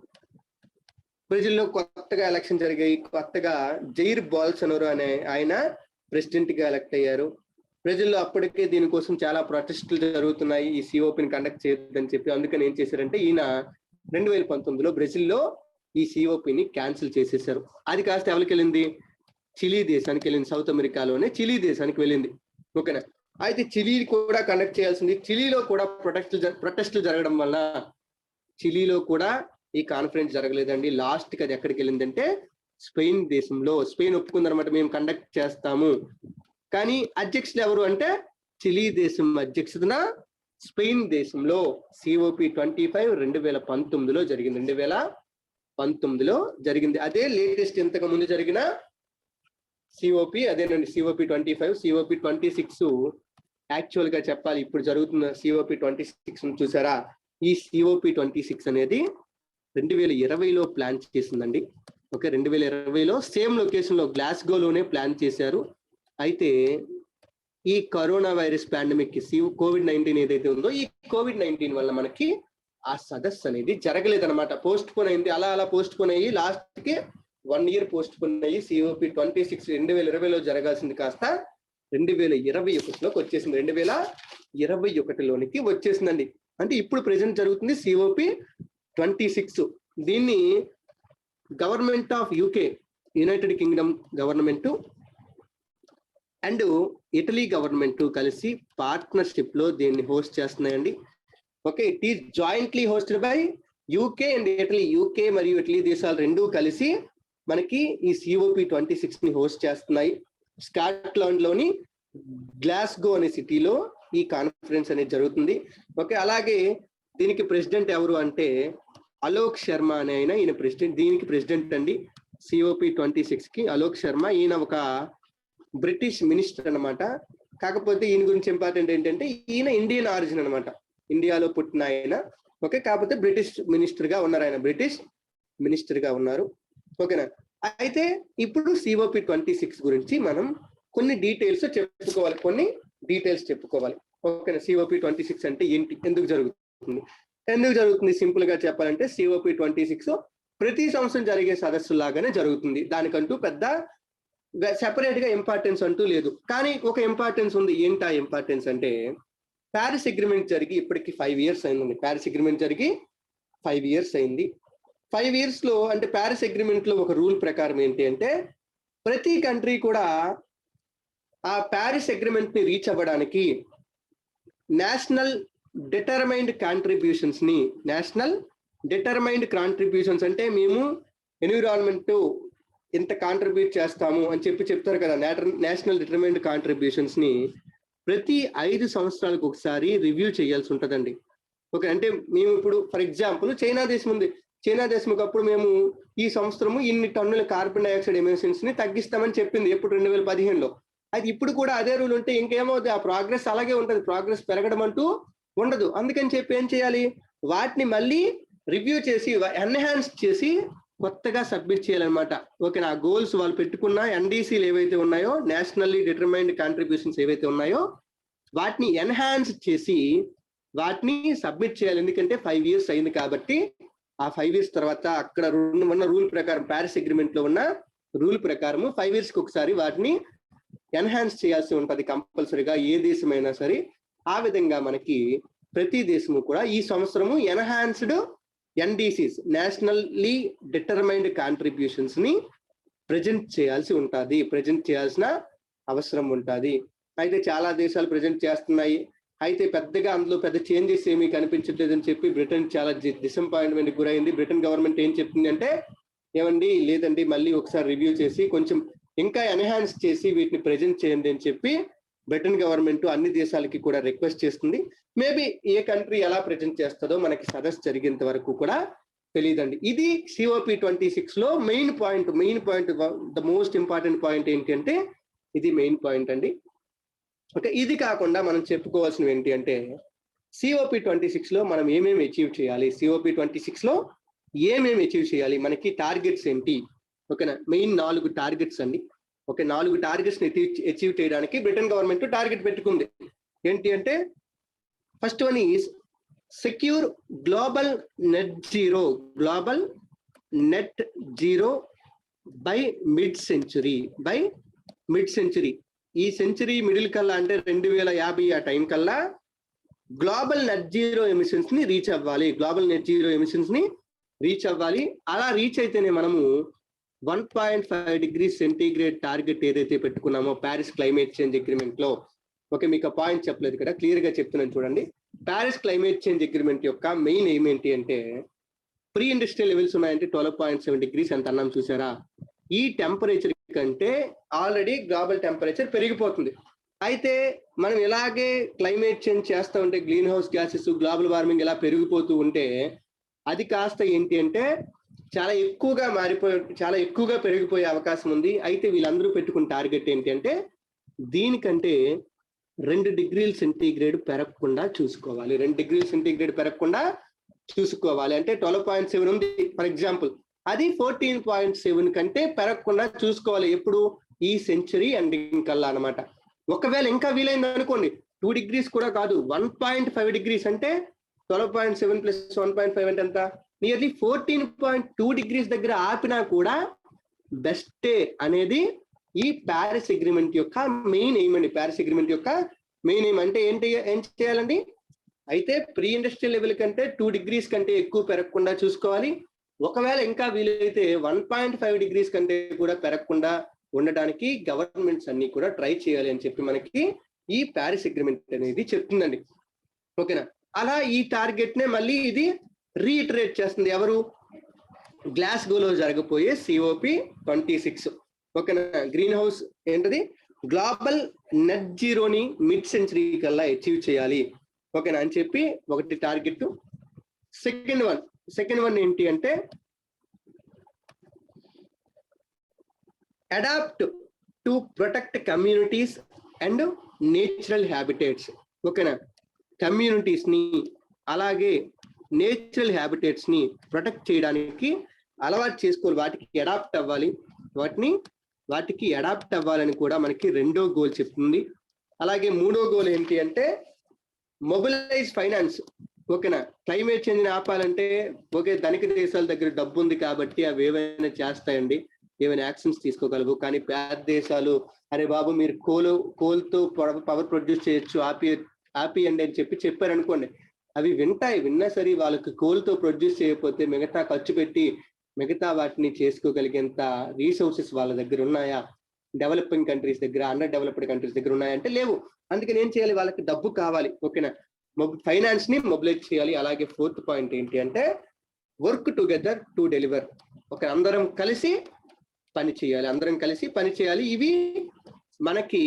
బ్రెజిల్లో కొత్తగా ఎలక్షన్ జరిగాయి. కొత్తగా జైర్ బోల్సోనారో అనే ఆయన ప్రెసిడెంట్ గా ఎలక్ట్ అయ్యారు. బ్రెజిల్లో అప్పటికే దీనికోసం చాలా ప్రొటెస్టులు జరుగుతున్నాయి, ఈ COPని కండక్ట్ చేయొద్దని చెప్పి. అందుకని ఏం చేశారంటే ఈయన 2019లో బ్రెజిల్లో ఈ COPని క్యాన్సిల్ చేసేసారు. అది కాస్త ఎవరికి వెళ్ళింది? చిలీ దేశానికి వెళ్ళింది. సౌత్ అమెరికాలోనే చిలీ దేశానికి వెళ్ళింది. ఓకేనా? అయితే చిలీ కూడా కండక్ట్ చేయాల్సింది. చిలీలో కూడా ప్రొటెస్టులు జరగడం వల్ల చిలీలో కూడా ఈ కాన్ఫరెన్స్ జరగలేదండి. లాస్ట్ కి అది ఎక్కడికి వెళ్ళిందంటే స్పెయిన్ దేశంలో. స్పెయిన్ ఒప్పుకుందనమాట, మేము కండక్ట్ చేస్తాము. కానీ అధ్యక్షులు ఎవరు అంటే చిలీ దేశం అధ్యక్షతన స్పెయిన్ దేశంలో COP25 2019లో జరిగింది. 2019లో జరిగింది. అదే లేటెస్ట్ ఇంతకు ముందు జరిగిన COP అదేనండి, COP25. COP26 యాక్చువల్ గా చెప్పాలి ఇప్పుడు జరుగుతున్న COP26 చూసారా? ఈ COP26 అనేది 2020లో ప్లాన్ చేసిందండి. ఓకే, 2020లో సేమ్ లొకేషన్ లో గ్లాస్గోలోనే ప్లాన్ చేశారు. అయితే ఈ కరోనా వైరస్ పాండమిక్ COVID-19 ఏదైతే ఉందో, ఈ COVID-19 వల్ల మనకి ఆ సదస్సు అనేది జరగలేదన్నమాట. పోస్ట్ పోన్ అయింది. అలా పోస్ట్ పోన్ అయ్యి లాస్ట్ కి 1 year పోస్ట్ పోన్ అయ్యి COP26 2020లో జరగాల్సింది కాస్త 2021లోకి వచ్చేసింది. 2021లోనికి వచ్చేసిందండి. అంటే ఇప్పుడు ప్రెసెంట్ జరుగుతుంది COP26. దీన్ని government of UK, United Kingdom government and Italy government కలిసి పార్ట్నర్షిప్ లో దీన్ని హోస్ట్ చేస్తున్నాయండి. Okay, it is jointly hosted by UK and Italy. UK మరియు ఇటలీ దేశాలు రెండూ కలిసి మనకి ఈ COP26 ని హోస్ట్ చేస్తున్నాయి. స్కాట్లాండ్ లోని గ్లాస్గో అనే సిటీలో ఈ కాన్ఫరెన్స్ అనేది జరుగుతుంది. ఓకే, అలాగే దీనికి ప్రెసిడెంట్ ఎవరు అంటే అలోక్ శర్మ అనే ఆయన. ఈయన ప్రెసిడెంట్, దీనికి ప్రెసిడెంట్ అండి COP26 కి అలోక్ శర్మ. ఈయన ఒక బ్రిటిష్ మినిస్టర్ అన్నమాట. కాకపోతే ఈయన గురించి ఇంపార్టెంట్ ఏంటంటే ఈయన ఇండియన్ ఆరిజిన్ అన్నమాట, ఇండియాలో పుట్టిన ఆయన. ఓకే, కాకపోతే బ్రిటిష్ మినిస్టర్ గా ఉన్నారు. ఆయన బ్రిటిష్ మినిస్టర్ గా ఉన్నారు. ఓకేనా? అయితే ఇప్పుడు COP26 గురించి మనం కొన్ని డీటెయిల్స్ చెప్పుకోవాలి. ఓకేనా? COP26 అంటే ఏంటి, ఎందుకు జరుగుతుంది? సింపుల్ గా చెప్పాలంటే COP26 ప్రతి సంవత్సరం జరిగే సదస్సు లాగానే జరుగుతుంది. దానికంటూ పెద్ద సెపరేట్ గా ఇంపార్టెన్స్ అంటూ లేదు. కానీ ఒక ఇంపార్టెన్స్ ఉంది. ఏంటా ఇంపార్టెన్స్ అంటే ప్యారిస్ అగ్రిమెంట్ జరిగి ఇప్పటికి 5 years అయిందండి. ప్యారిస్ అగ్రిమెంట్ జరిగి 5 years అయింది. 5 years లో అంటే ప్యారిస్ అగ్రిమెంట్ లో ఒక రూల్ ప్రకారం ఏంటి అంటే ప్రతి కంట్రీ కూడా ఆ ప్యారిస్ అగ్రిమెంట్ ని రీచ్ అవ్వడానికి నేషనల్ డిటర్మైన్డ్ కాంట్రిబ్యూషన్స్ అంటే మేము ఎన్విరాన్మెంట్ ఇంత కాంట్రిబ్యూట్ చేస్తాము అని చెప్తారు కదా. నేషనల్ డిటర్మైన్డ్ కాంట్రిబ్యూషన్స్ ని ప్రతి 5 సంవత్సరాలకు ఒకసారి రివ్యూ చేయాల్సి ఉంటుందండి. ఓకే, అంటే మేము ఇప్పుడు ఫర్ ఎగ్జాంపుల్ చైనా దేశం ఉంది. చైనా దేశం ఒకప్పుడు మేము ఈ సంవత్సరము ఇన్ని టన్నుల కార్బన్ డైఆక్సైడ్ ఎమిషన్స్ ని తగ్గిస్తామని చెప్పింది ఎప్పుడు 2015లో. అది ఇప్పుడు కూడా అదే రూల్ ఉంటే ఇంకేమవుతుంది? ఆ ప్రోగ్రెస్ అలాగే ఉంటుంది, ప్రోగ్రెస్ పెరగడం అంటూ ఉండదు. అందుకని చెప్పి ఏం చేయాలి? వాటిని మళ్ళీ రివ్యూ చేసి ఎన్హాన్స్ చేసి కొత్తగా సబ్మిట్ చేయాలన్నమాట. ఓకే, నా గోల్స్ వాళ్ళు పెట్టుకున్న NDCలు ఏవైతే ఉన్నాయో, నేషనల్లీ డిటర్మైన్డ్ కాంట్రిబ్యూషన్స్ ఏవైతే ఉన్నాయో వాటిని ఎన్హాన్స్ చేసి వాటిని సబ్మిట్ చేయాలి. ఎందుకంటే 5 years అయింది కాబట్టి ఆ 5 years తర్వాత అక్కడ ఉన్న రూల్ ప్రకారం, ప్యారిస్ అగ్రిమెంట్ లో ఉన్న రూల్ ప్రకారం 5 years కి ఒకసారి వాటిని ఎన్హాన్స్ చేయాల్సి ఉంటుంది కంపల్సరీగా, ఏ దేశమైనా సరే. ఆ విధంగా మనకి ప్రతి దేశము కూడా ఈ సంవత్సరము enhanced NDCs, nationally determined contributions ని ప్రజెంట్ చేయాల్సిన అవసరం ఉంటుంది. అయితే చాలా దేశాలు ప్రజెంట్ చేస్తున్నాయి. అయితే పెద్దగా అందులో పెద్ద చేంజెస్ ఏమీ కనిపించట్లేదని చెప్పి బ్రిటన్ చాలా డిసప్పాయింట్మెంట్ గురైంది. బ్రిటన్ గవర్నమెంట్ ఏం చెప్తుంది అంటే ఏమండి లేదండి, మళ్ళీ ఒకసారి రివ్యూ చేసి కొంచెం ఇంకా ఎన్హాన్స్ చేసి వీటిని ప్రజెంట్ చేయండి అని చెప్పి బ్రిటన్ గవర్నమెంట్ అన్ని దేశాలకి కూడా రిక్వెస్ట్ చేస్తుంది. మేబీ ఏ కంట్రీ ఎలా ప్రజెంట్ చేస్తుందో మనకి సదస్సు జరిగేంత వరకు కూడా తెలియదండి. ఇది COP26 లో main point. The most important point ఏంటంటే ఇది మెయిన్ పాయింట్ అండి. ఓకే, ఇది కాకుండా మనం చెప్పుకోవాల్సినవి ఏంటి అంటే COP26 లో మనం ఏమేమి అచీవ్ చేయాలి, COP26 లో ఏమేమి అచీవ్ చేయాలి, మనకి టార్గెట్స్ ఏంటి. ఓకేనా, మెయిన్ 4 టార్గెట్స్ అండి. ఓకే, 4 టార్గెట్స్ ని అచీవ్ చేయడానికి బ్రిటన్ గవర్నమెంట్ టార్గెట్ పెట్టుకుంది. ఏంటి అంటే first one is secure global net zero by mid century. ఈ సెంచురీ మిడిల్ కల్లా అంటే 2050 ఆ టైం కల్లా గ్లోబల్ నెట్ జీరో ఎమిషన్స్ ని రీచ్ అవ్వాలి. అలా రీచ్ అయితేనే మనము 1.5 డిగ్రీ సెంటీగ్రేడ్ టార్గెట్ ఏదైతే పెట్టుకున్నామో ప్యారిస్ క్లైమేట్ చేంజ్ అగ్రిమెంట్ లో. ఓకే, మీకు ఆ పాయింట్ చెప్పలేదు ఇక్కడ, క్లియర్ గా చెప్తున్నాను చూడండి. ప్యారిస్ క్లైమేట్ చేంజ్ అగ్రిమెంట్ యొక్క మెయిన్ ఎయిమ్ ఏంటి అంటే ప్రీ ఇండస్ట్రియల్ లెవెల్స్ ఉన్నాయంటే 12.7 డిగ్రీస్ ఎంత అన్నాం చూసారా. ఈ టెంపరేచర్ కంటే ఆల్రెడీ గ్లోబల్ టెంపరేచర్ పెరిగిపోతుంది. అయితే మనం ఇలాగే క్లైమేట్ చేంజ్ చేస్తూ ఉంటే green house gases, global warming ఇలా పెరిగిపోతూ ఉంటే అది కాస్త ఏంటి అంటే చాలా ఎక్కువగా పెరిగిపోయే అవకాశం ఉంది. అయితే వీళ్ళందరూ పెట్టుకున్న టార్గెట్ ఏంటి అంటే దీనికంటే 2 డిగ్రీల సెంటీగ్రేడ్ పెరగకుండా చూసుకోవాలి. 2 డిగ్రీల సెంటీగ్రేడ్ పెరగకుండా చూసుకోవాలి అంటే 12.7 ఉంది ఫర్ ఎగ్జాంపుల్, అది 14.7 కంటే పెరగకుండా చూసుకోవాలి. ఎప్పుడు? ఈ సెంచరీ ఎండింగ్ కల్లా అనమాట. ఒకవేళ ఇంకా వీలైంది అనుకోండి 2 డిగ్రీస్ కూడా కాదు, 1.5 డిగ్రీస్ అంటే 12.7 ప్లస్ 1.5 అంటే ఎంత, నియర్లీ 14.2 డిగ్రీస్ దగ్గర ఆపినా కూడా బెస్టే అనేది ఈ ప్యారిస్ అగ్రిమెంట్ యొక్క మెయిన్ ఎయిమ్ అండి. ప్యారిస్ అగ్రిమెంట్ యొక్క మెయిన్ ఎయిమ్ అంటే ఏం చేయాలండి? అయితే ప్రీ ఇండస్ట్రియల్ లెవెల్ కంటే 2 డిగ్రీస్ కంటే ఎక్కువ పెరగకుండా చూసుకోవాలి. ఒకవేళ ఇంకా వీలైతే 1.5 డిగ్రీస్ కంటే కూడా పెరగకుండా ఉండడానికి గవర్నమెంట్స్ అన్ని కూడా ట్రై చేయాలి అని చెప్పి మనకి ఈ ప్యారిస్ అగ్రిమెంట్ అనేది చెప్తుందండి. ఓకేనా, అలా ఈ టార్గెట్ నే మళ్ళీ ఇది రీఇటరేట్ చేస్తుంది. ఎవరు? గ్లాస్గోలో జరగబోయే COP26. ఓకేనా, గ్రీన్ హౌస్ ఏంటది గ్లోబల్ నెట్ జీరోని మిడ్ సెంచరీ కల్లా అచీవ్ చేయాలి. ఓకేనా అని చెప్పి ఒకటి టార్గెట్. సెకండ్ వన్ ఏంటి అంటే adapt to protect communities and natural habitats. ఓకేనా, కమ్యూనిటీస్ ని అలాగే నేచురల్ హ్యాబిటేట్స్ ని ప్రొటెక్ట్ చేయడానికి అలవాటు చేసుకోవాలి, వాటికి అడాప్ట్ అవ్వాలని కూడా మనకి రెండో గోల్ చెప్తుంది. అలాగే మూడో గోల్ ఏంటి అంటే మొబిలైజ్ ఫైనాన్స్. ఓకేనా, క్లైమేట్ చేంజ్ ని ఆపాలంటే ఓకే ధనిక దేశాల దగ్గర డబ్బు ఉంది కాబట్టి అవి ఏవైనా చేస్తాయండి, ఏమైనా యాక్షన్స్ తీసుకోగలవు. కానీ పేద దేశాలు అరే బాబు మీరు కోల్తో పవర్ ప్రొడ్యూస్ చేయొచ్చు, ఆపియండి అని చెప్పారనుకోండి, అవి విన్నా సరే వాళ్ళకి కోల్తో ప్రొడ్యూస్ చేయకపోతే మిగతా ఖర్చు పెట్టి మిగతా వాటిని చేసుకోగలిగేంత రీసోర్సెస్ వాళ్ళ దగ్గర ఉన్నాయా? డెవలపింగ్ కంట్రీస్ దగ్గర, అండర్ డెవలప్డ్ కంట్రీస్ దగ్గర ఉన్నాయంటే లేవు. అందుకని ఏం చేయాలి? వాళ్ళకి డబ్బు కావాలి. ఓకేనా, ఫైనాన్స్ ని మొబిలైజ్ చేయాలి. అలాగే ఫోర్త్ పాయింట్ ఏంటి అంటే work together to deliver. Okay, అందరం కలిసి పని చేయాలి. ఇవి మనకి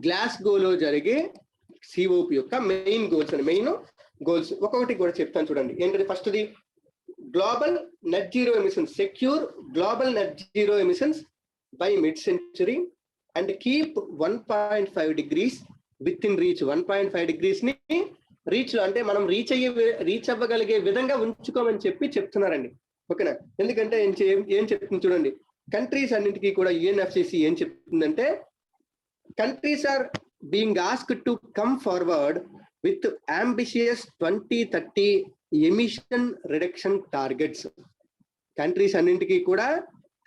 గ్లాస్గోలో జరిగే COP యొక్క మెయిన్ గోల్స్. ఒక్కొక్కటి కూడా చెప్తాను చూడండి. ఏంటంటే ఫస్ట్ది global net zero emissions, secure global net zero emissions by mid century and keep 1.5 degrees with in reach. 1.5 degrees ని రీచ్ లో అంటే మనం రీచ్ అవ్వగలిగే విధంగా ఉంచుకోమని చెప్తున్నారండి. ఓకేనా, ఎందుకంటే ఏం చెప్తుంది చూడండి. కంట్రీస్ అన్నింటికీ కూడా UNFCCC ఏం చెప్తుందంటే countries are being asked to come forward with ambitious 2030 emission reduction targets. Countries అన్నింటికీ కూడా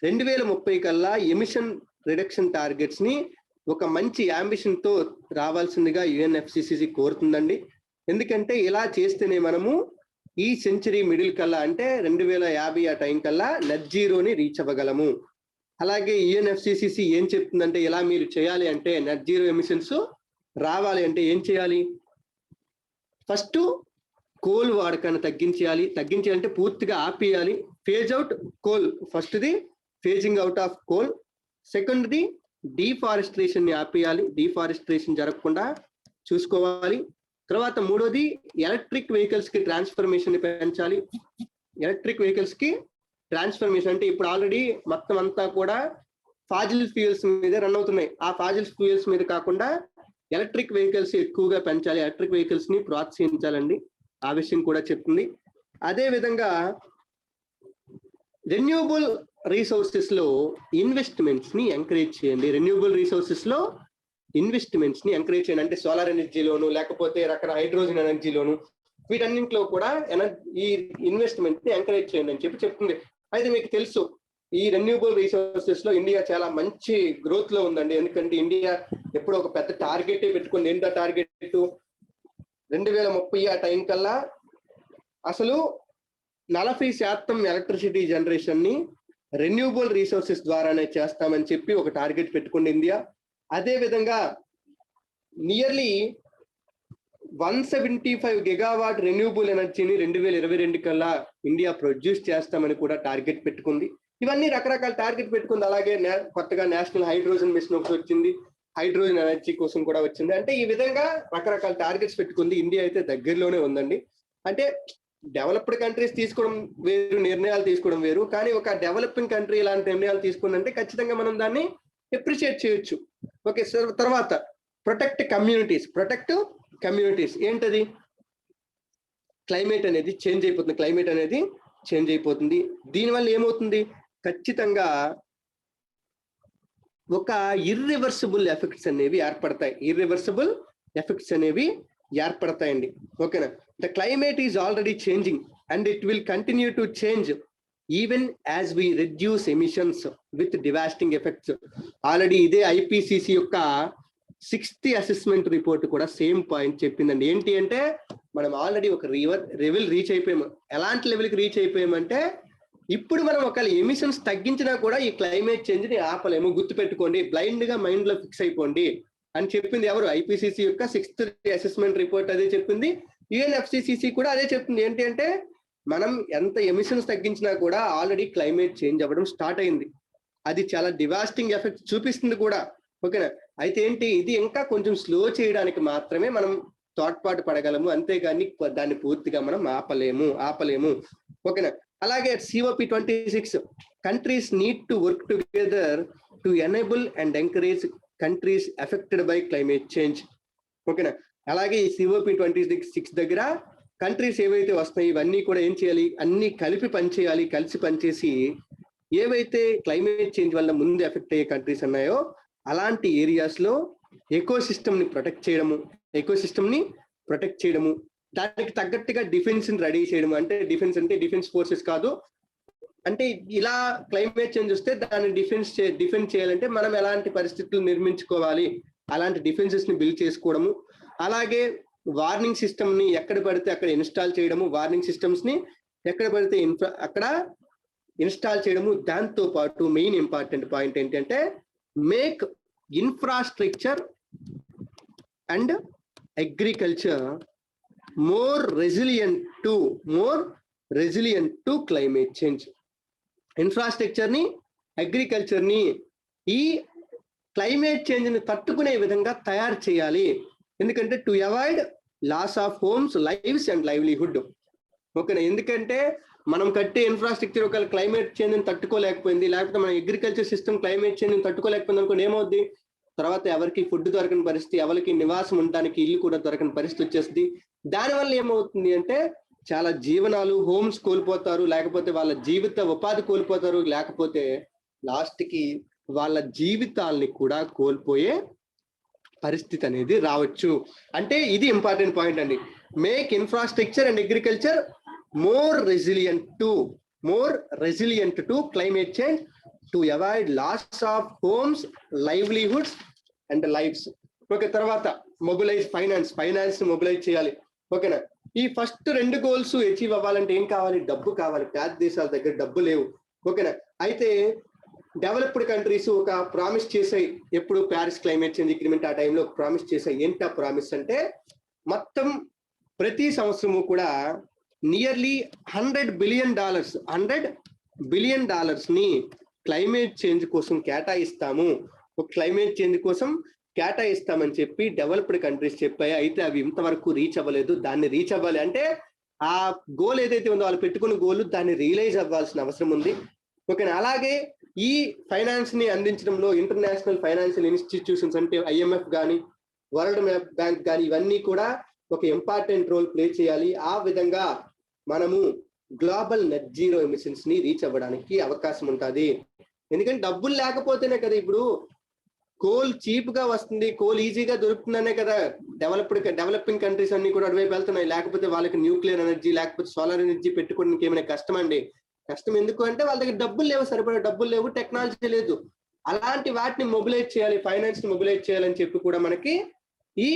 2030 కల్లా ఎమిషన్ రిడక్షన్ టార్గెట్స్ ని ఒక మంచి అంబిషన్ తో రావాల్సిందిగా UNFCCC కోరుతుందండి. ఎందుకంటే ఇలా చేస్తేనే మనము ఈ సెంచరీ మిడిల్ కల్లా అంటే 2050 ఆ టైం కల్లా నెట్ జీరోని రీచ్ అవ్వగలము. అలాగే UNFCCC ఏం చెప్తుందంటే ఇలా మీరు చేయాలి అంటే నెట్ జీరో ఎమిషన్స్ రావాలి అంటే ఏం చేయాలి? ఫస్ట్ కోల్ వాడకాన్ని తగ్గించాలంటే పూర్తిగా ఆపేయాలి. ఫేజ్ అవుట్ కోల్, ఫస్ట్ది ఫేజింగ్ అవుట్ ఆఫ్ కోల్. సెకండ్ది డిఫారెస్ట్రేషన్ ని ఆపేయాలి, డిఫారెస్ట్రేషన్ జరగకుండా చూసుకోవాలి. తర్వాత మూడోది ఎలక్ట్రిక్ వెహికల్స్ కి ట్రాన్స్ఫర్మేషన్ పెంచాలి. ఎలక్ట్రిక్ వెహికల్స్ కి ట్రాన్స్ఫర్మేషన్ అంటే ఇప్పుడు ఆల్రెడీ మొత్తం అంతా కూడా ఫాజిల్ ఫ్యూయల్స్ మీద రన్ అవుతున్నాయి. ఆ ఫాజిల్ ఫ్యూయల్స్ మీద కాకుండా ఎలక్ట్రిక్ వెహికల్స్ ఎక్కువగా పెంచాలి, ఎలక్ట్రిక్ వెహికల్స్ ని ప్రోత్సహించాలండి. ఆ విషయం కూడా చెప్తుంది. అదే విధంగా రెన్యూబుల్ రీసోర్సెస్ లో ఇన్వెస్ట్మెంట్స్ ని ఎంకరేజ్ చేయండి. రెన్యూబుల్ రీసోర్సెస్ లో ఇన్వెస్ట్మెంట్స్ ని ఎంకరేజ్ చేయండి. అంటే సోలార్ ఎనర్జీలోను, లేకపోతే రకరకాల హైడ్రోజన్ ఎనర్జీలోను, వీటన్నింటిలో కూడా ఈ ఇన్వెస్ట్మెంట్ ని ఎంకరేజ్ చేయండి అని చెప్తుంది. అయితే మీకు తెలుసు, ఈ రెన్యూబుల్ రీసోర్సెస్ లో ఇండియా చాలా మంచి గ్రోత్ లో ఉందండి. ఎందుకంటే ఇండియా ఎప్పుడు ఒక పెద్ద టార్గెట్ పెట్టుకుంది. ఎంత టార్గెట్? 2030 ఆ టైం కల్లా అసలు 40% ఎలక్ట్రిసిటీ జనరేషన్ ని రెన్యూబుల్ రీసోర్సెస్ ద్వారానే చేస్తామని చెప్పి ఒక టార్గెట్ పెట్టుకుంది ఇండియా. అదే విధంగా నియర్లీ 175 గిగావాట్ రెన్యూబుల్ ఎనర్జీని 2022 కల్లా ఇండియా ప్రొడ్యూస్ చేస్తామని కూడా టార్గెట్ పెట్టుకుంది. ఇవన్నీ రకరకాల టార్గెట్ పెట్టుకుంది. అలాగే కొత్తగా నేషనల్ హైడ్రోజన్ మిషన్ ఒకటి వచ్చింది, హైడ్రోజన్ ఎనర్జీ కోసం కూడా వచ్చింది. అంటే ఈ విధంగా రకరకాల టార్గెట్స్ పెట్టుకుంది. ఇండియా అయితే దగ్గరలోనే ఉందండి. అంటే డెవలప్డ్ కంట్రీస్ తీసుకోవడం వేరు, నిర్ణయాలు తీసుకోవడం వేరు. కానీ ఒక డెవలపింగ్ కంట్రీ ఇలాంటి నిర్ణయాలు తీసుకుందంటే ఖచ్చితంగా మనం దాన్ని అప్రిషియేట్ చేయొచ్చు. Okay sir. తర్వాత ప్రొటెక్ట్ కమ్యూనిటీస్ ఏంటది? క్లైమేట్ అనేది చేంజ్ అయిపోతుంది. దీనివల్ల ఏమవుతుంది? ఖచ్చితంగా ఒక ఇర్రివర్సిబుల్ ఎఫెక్ట్స్ అనేవి ఏర్పడతాయండి. ఓకేనా? The climate is already changing and it will continue to change even as we reduce emissions with devastating effects. Already ఇదే ఐపీసీసీ యొక్క 6th అసెస్మెంట్ రిపోర్ట్ కూడా సేమ్ పాయింట్ చెప్పిందండి. ఏంటి అంటే మనం ఆల్రెడీ ఒక లెవెల్ రీచ్ అయిపోయాము. ఎలాంటి లెవెల్కి రీచ్ అయిపోయామంటే ఇప్పుడు మనం ఒక ఎమిషన్స్ తగ్గించినా కూడా ఈ క్లైమేట్ చేంజ్ ని ఆపలేము. గుర్తుపెట్టుకోండి, బ్లైండ్ గా మైండ్ లో ఫిక్స్ అయిపోండి అని చెప్పింది ఎవరు? ఐపీసీసీ యొక్క 6th అసెస్మెంట్ రిపోర్ట్ అదే చెప్పింది. యుఎన్ఎఫ్సిసిసి కూడా అదే చెప్తుంది. ఏంటి అంటే మనం ఎంత ఎమిషన్స్ తగ్గించినా కూడా ఆల్రెడీ క్లైమేట్ చేంజ్ అవ్వడం స్టార్ట్ అయింది. అది చాలా డివాస్టింగ్ ఎఫెక్ట్ చూపిస్తుంది కూడా. ఓకేనా? అయితే ఏంటి, ఇది ఇంకా కొంచెం స్లో చేయడానికి మాత్రమే మనం తోడ్పాటు పడగలము, అంతేగాని దాన్ని పూర్తిగా మనం ఆపలేము. ఓకేనా? అలాగే COP26 countries need to work together to enable and encourage countries affected by climate change. ఓకేనా? అలాగే ఈ COP26 దగ్గర కంట్రీస్ ఏవైతే వస్తాయి ఇవన్నీ కూడా ఏం చేయాలి? అన్ని కలిసి పనిచేసి ఏవైతే క్లైమేట్ చేంజ్ వల్ల ముందు ఎఫెక్ట్ అయ్యే కంట్రీస్ ఉన్నాయో అలాంటి ఏరియాస్ లో ఎకో సిస్టమ్ ని ప్రొటెక్ట్ చేయడము, దానికి తగ్గట్టుగా డిఫెన్స్ ని రెడీ చేయడము. అంటే డిఫెన్స్ ఫోర్సెస్ కాదు, అంటే ఇలా క్లైమేట్ చేంజ్ వస్తే దాన్ని డిఫెన్స్ చేయాలంటే మనం ఎలాంటి పరిస్థితులు నిర్మించుకోవాలి, అలాంటి డిఫెన్సెస్ ని బిల్డ్ చేసుకోవడము. అలాగే వార్నింగ్ సిస్టమ్ ని ఎక్కడ పడితే అక్కడ ఇన్స్టాల్ చేయడము, వార్నింగ్ సిస్టమ్స్ ని ఎక్కడ పడితే అక్కడ ఇన్స్టాల్ చేయడము. దాంతో పాటు మెయిన్ ఇంపార్టెంట్ పాయింట్ ఏంటంటే make infrastructure and agriculture more resilient to climate change. Infrastructure ని, అగ్రికల్చర్ ని ఈ క్లైమేట్ చేంజ్ ని తట్టుకునే విధంగా తయారు చేయాలి. ఎందుకంటే to avoid loss of homes, lives and livelihood. ఓకేనా? ఎందుకంటే మనం కట్టే ఇన్ఫ్రాస్ట్రక్చర్ ఒక క్లైమేట్ చేంజ్ ని తట్టుకోలేకపోయింది, లేకపోతే మన అగ్రికల్చర్ సిస్టమ్ క్లైమేట్ చేంజ్ ని తట్టుకోలేకపోయింది అనుకోండి, ఏమవుద్ది? తర్వాత ఎవరికి ఫుడ్ దొరకని పరిస్థితి, ఎవరికి నివాసం ఉండడానికి ఇల్లు కూడా దొరకని పరిస్థితి వచ్చేస్తుంది. దానివల్ల ఏమవుతుంది అంటే చాలా జీవనాలు, హోమ్స్ కోల్పోతారు, లేకపోతే వాళ్ళ జీవిత ఉపాధి కోల్పోతారు, లేకపోతే లాస్ట్ కి వాళ్ళ జీవితాల్ని కూడా కోల్పోయే పరిస్థితి అనేది రావచ్చు. అంటే ఇది ఇంపార్టెంట్ పాయింట్ అండి. Make infrastructure and agriculture more resilient to climate change to avoid loss of homes, livelihoods and lives. Okay, తర్వాత మొబిలైజ్ ఫైనాన్స్ మొబిలైజ్ చేయాలి. ఓకేనా? ఈ ఫస్ట్ 2 గోల్స్ అచీవ్ అవ్వాలంటే ఏం కావాలి? డబ్బు కావాలి. పేద దేశాల దగ్గర డబ్బు లేవు. ఓకేనా? అయితే డెవలప్డ్ కంట్రీస్ ఒక ప్రామిస్ చేసాయి. ఎప్పుడు ప్యారిస్ క్లైమేట్ చేంజ్ అగ్రిమెంట్ ఆ టైంలో ఒక ప్రామిస్ చేసాయి. ఏంటి ఆ ప్రామిస్ అంటే మొత్తం ప్రతి సంవత్సరము కూడా నియర్లీ $100 బిలియన్ ని క్లైమేట్ చేంజ్ కోసం కేటాయిస్తాము. ఒక క్లైమేట్ చేంజ్ కోసం కేటాయిస్తామని చెప్పి డెవలప్డ్ కంట్రీస్ చెప్పాయి. అయితే అవి ఇంతవరకు రీచ్ అవ్వలేదు. దాన్ని రీచ్ అవ్వాలి అంటే ఆ గోల్ ఏదైతే ఉందో వాళ్ళు పెట్టుకున్న గోల్ దాన్ని రియలైజ్ అవ్వాల్సిన అవసరం ఉంది. ఓకేనా. అలాగే ఈ ఫైనాన్స్ ని అందించడంలో ఇంటర్నేషనల్ ఫైనాన్షియల్ ఇన్స్టిట్యూషన్స్ అంటే IMF కానీ వరల్డ్ బ్యాంక్ కానీ ఇవన్నీ కూడా ఒక ఇంపార్టెంట్ రోల్ ప్లే చేయాలి. ఆ విధంగా మనము గ్లోబల్ నెట్ జీరో ఎమిషన్స్ ని రీచ్ అవ్వడానికి అవకాశం ఉంటుంది. ఎందుకంటే డబ్బులు లేకపోతేనే కదా ఇప్పుడు కోల్ చీప్ గా వస్తుంది, కోల్ ఈజీగా దొరుకుతుందనే కదా డెవలపింగ్ కంట్రీస్ అన్ని కూడా అటువైపు వెళ్తున్నాయి. లేకపోతే వాళ్ళకి న్యూక్లియర్ ఎనర్జీ లేకపోతే సోలార్ ఎనర్జీ పెట్టుకోవడానికి ఏమైనా కష్టం అండి? కష్టం ఎందుకు అంటే వాళ్ళ దగ్గర డబ్బులు లేవు, సరిపడే డబ్బులు లేవు, టెక్నాలజీ లేదు. అలాంటి వాటిని మొబిలైజ్ చేయాలి, ఫైనాన్స్ ని మొబిలైజ్ చేయాలని చెప్పి కూడా మనకి ఈ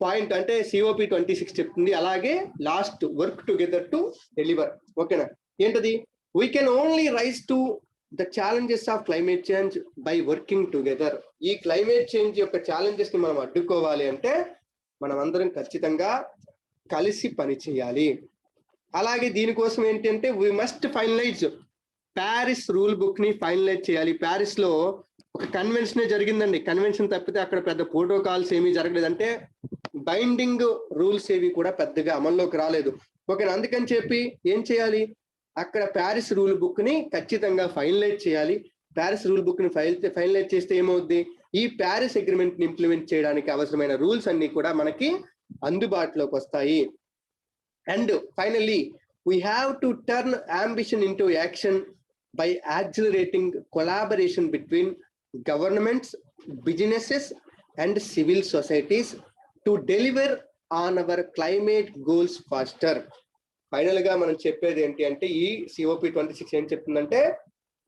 పాయింట్ అంటే COP26 చెప్తుంది. అలాగే last work together to deliver. ఓకేనా. ఏంటది? We can only rise to the challenges of climate change by working together. ఈ క్లైమేట్ చేంజ్ యొక్క ఛాలెంజెస్ ని మనం అడ్డుకోవాలి అంటే మనం అందరం ఖచ్చితంగా కలిసి పని చేయాలి. అలాగే దీనికోసం ఏంటంటే we must finalize Paris rule book ని ఫైనలైజ్ చేయాలి. ప్యారిస్ లో ఒక కన్వెన్షన్ జరిగిందండి. కన్వెన్షన్ తప్పితే అక్కడ పెద్ద ప్రోటోకాల్స్ ఏమీ జరగలేదు. అంటే బైండింగ్ రూల్స్ ఏవి కూడా పెద్దగా అమల్లోకి రాలేదు. ఓకేనా. అందుకని చెప్పి ఏం చేయాలి, అక్కడ ప్యారిస్ రూల్ బుక్ ని ఖచ్చితంగా ఫైనలైజ్ చేయాలి. ప్యారిస్ రూల్ బుక్ ని ఫైనలైజ్ చేస్తే ఏమవుద్ది, ఈ ప్యారిస్ అగ్రిమెంట్ ని ఇంప్లిమెంట్ చేయడానికి అవసరమైన రూల్స్ అన్ని కూడా మనకి అందుబాటులోకి వస్తాయి. And finally we have to turn ambition into action by accelerating collaboration between governments, businesses and civil societies to deliver on our climate goals faster. Final గా మనం చెప్పేది ఏంటి అంటే ఈ COP26 ఏం చెప్తుందంటే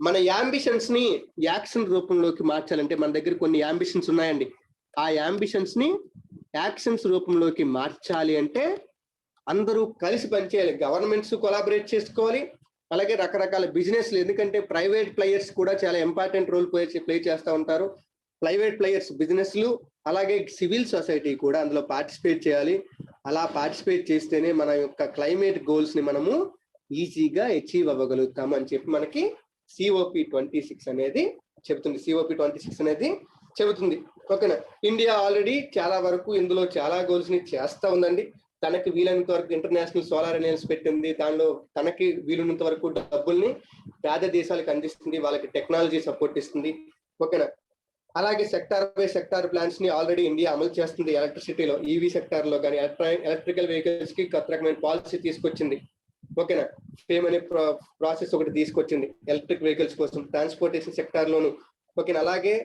మన యాంబిషన్స్ ని యాక్షన్ రూపంలోకి మార్చాలంటే మన దగ్గర కొన్ని యాంబిషన్స్ ఉన్నాయండి. ఆ యాంబిషన్స్ ని యాక్షన్స్ రూపంలోకి మార్చాలి అంటే అందరూ కలిసి పనిచేయాలి. గవర్నమెంట్స్ కొలాబరేట్ చేసుకోవాలి, అలాగే రకరకాల బిజినెస్లు, ఎందుకంటే ప్రైవేట్ ప్లేయర్స్ కూడా చాలా ఇంపార్టెంట్ రోల్ ప్లే చేస్తూ ఉంటారు. ప్రైవేట్ ప్లేయర్స్, బిజినెస్లు, అలాగే సివిల్ సొసైటీ కూడా అందులో పార్టిసిపేట్ చేయాలి. అలా పార్టిసిపేట్ చేస్తేనే మన యొక్క క్లైమేట్ గోల్స్ ని మనము ఈజీగా అచీవ్ అవ్వగలుగుతాము అని చెప్పి మనకి COP26 అనేది చెబుతుంది. COP26 అనేది చెబుతుంది. ఓకేనా. ఇండియా ఆల్రెడీ చాలా వరకు ఇందులో చాలా గోల్స్ ని చేస్తా ఉందండి. తనకి వీలైనంత వరకు ఇంటర్నేషనల్ సోలార్ అలయన్స్ పెట్టింది. దానిలో తనకి వీలున్నంత వరకు డబ్బుల్ని పేద దేశాలకు అందిస్తుంది, వాళ్ళకి టెక్నాలజీ సపోర్ట్ ఇస్తుంది. ఓకేనా. అలాగే సెక్టార్ బై సెక్టార్ ప్లాన్స్ ని ఆల్రెడీ ఇండియా అమలు చేస్తుంది. ఎలక్ట్రిసిటీలో, EV సెక్టార్ లో కానీ ఎలక్ట్రికల్ వెహికల్స్ కి కొత్త రకమైన పాలసీ తీసుకొచ్చింది. ఓకేనా. ఫేమ్ అనే ప్రాసెస్ ఒకటి తీసుకొచ్చింది ఎలక్ట్రిక్ వెహికల్స్ కోసం, ట్రాన్స్పోర్టేషన్ సెక్టార్ లోను. ఓకేనా. అలాగే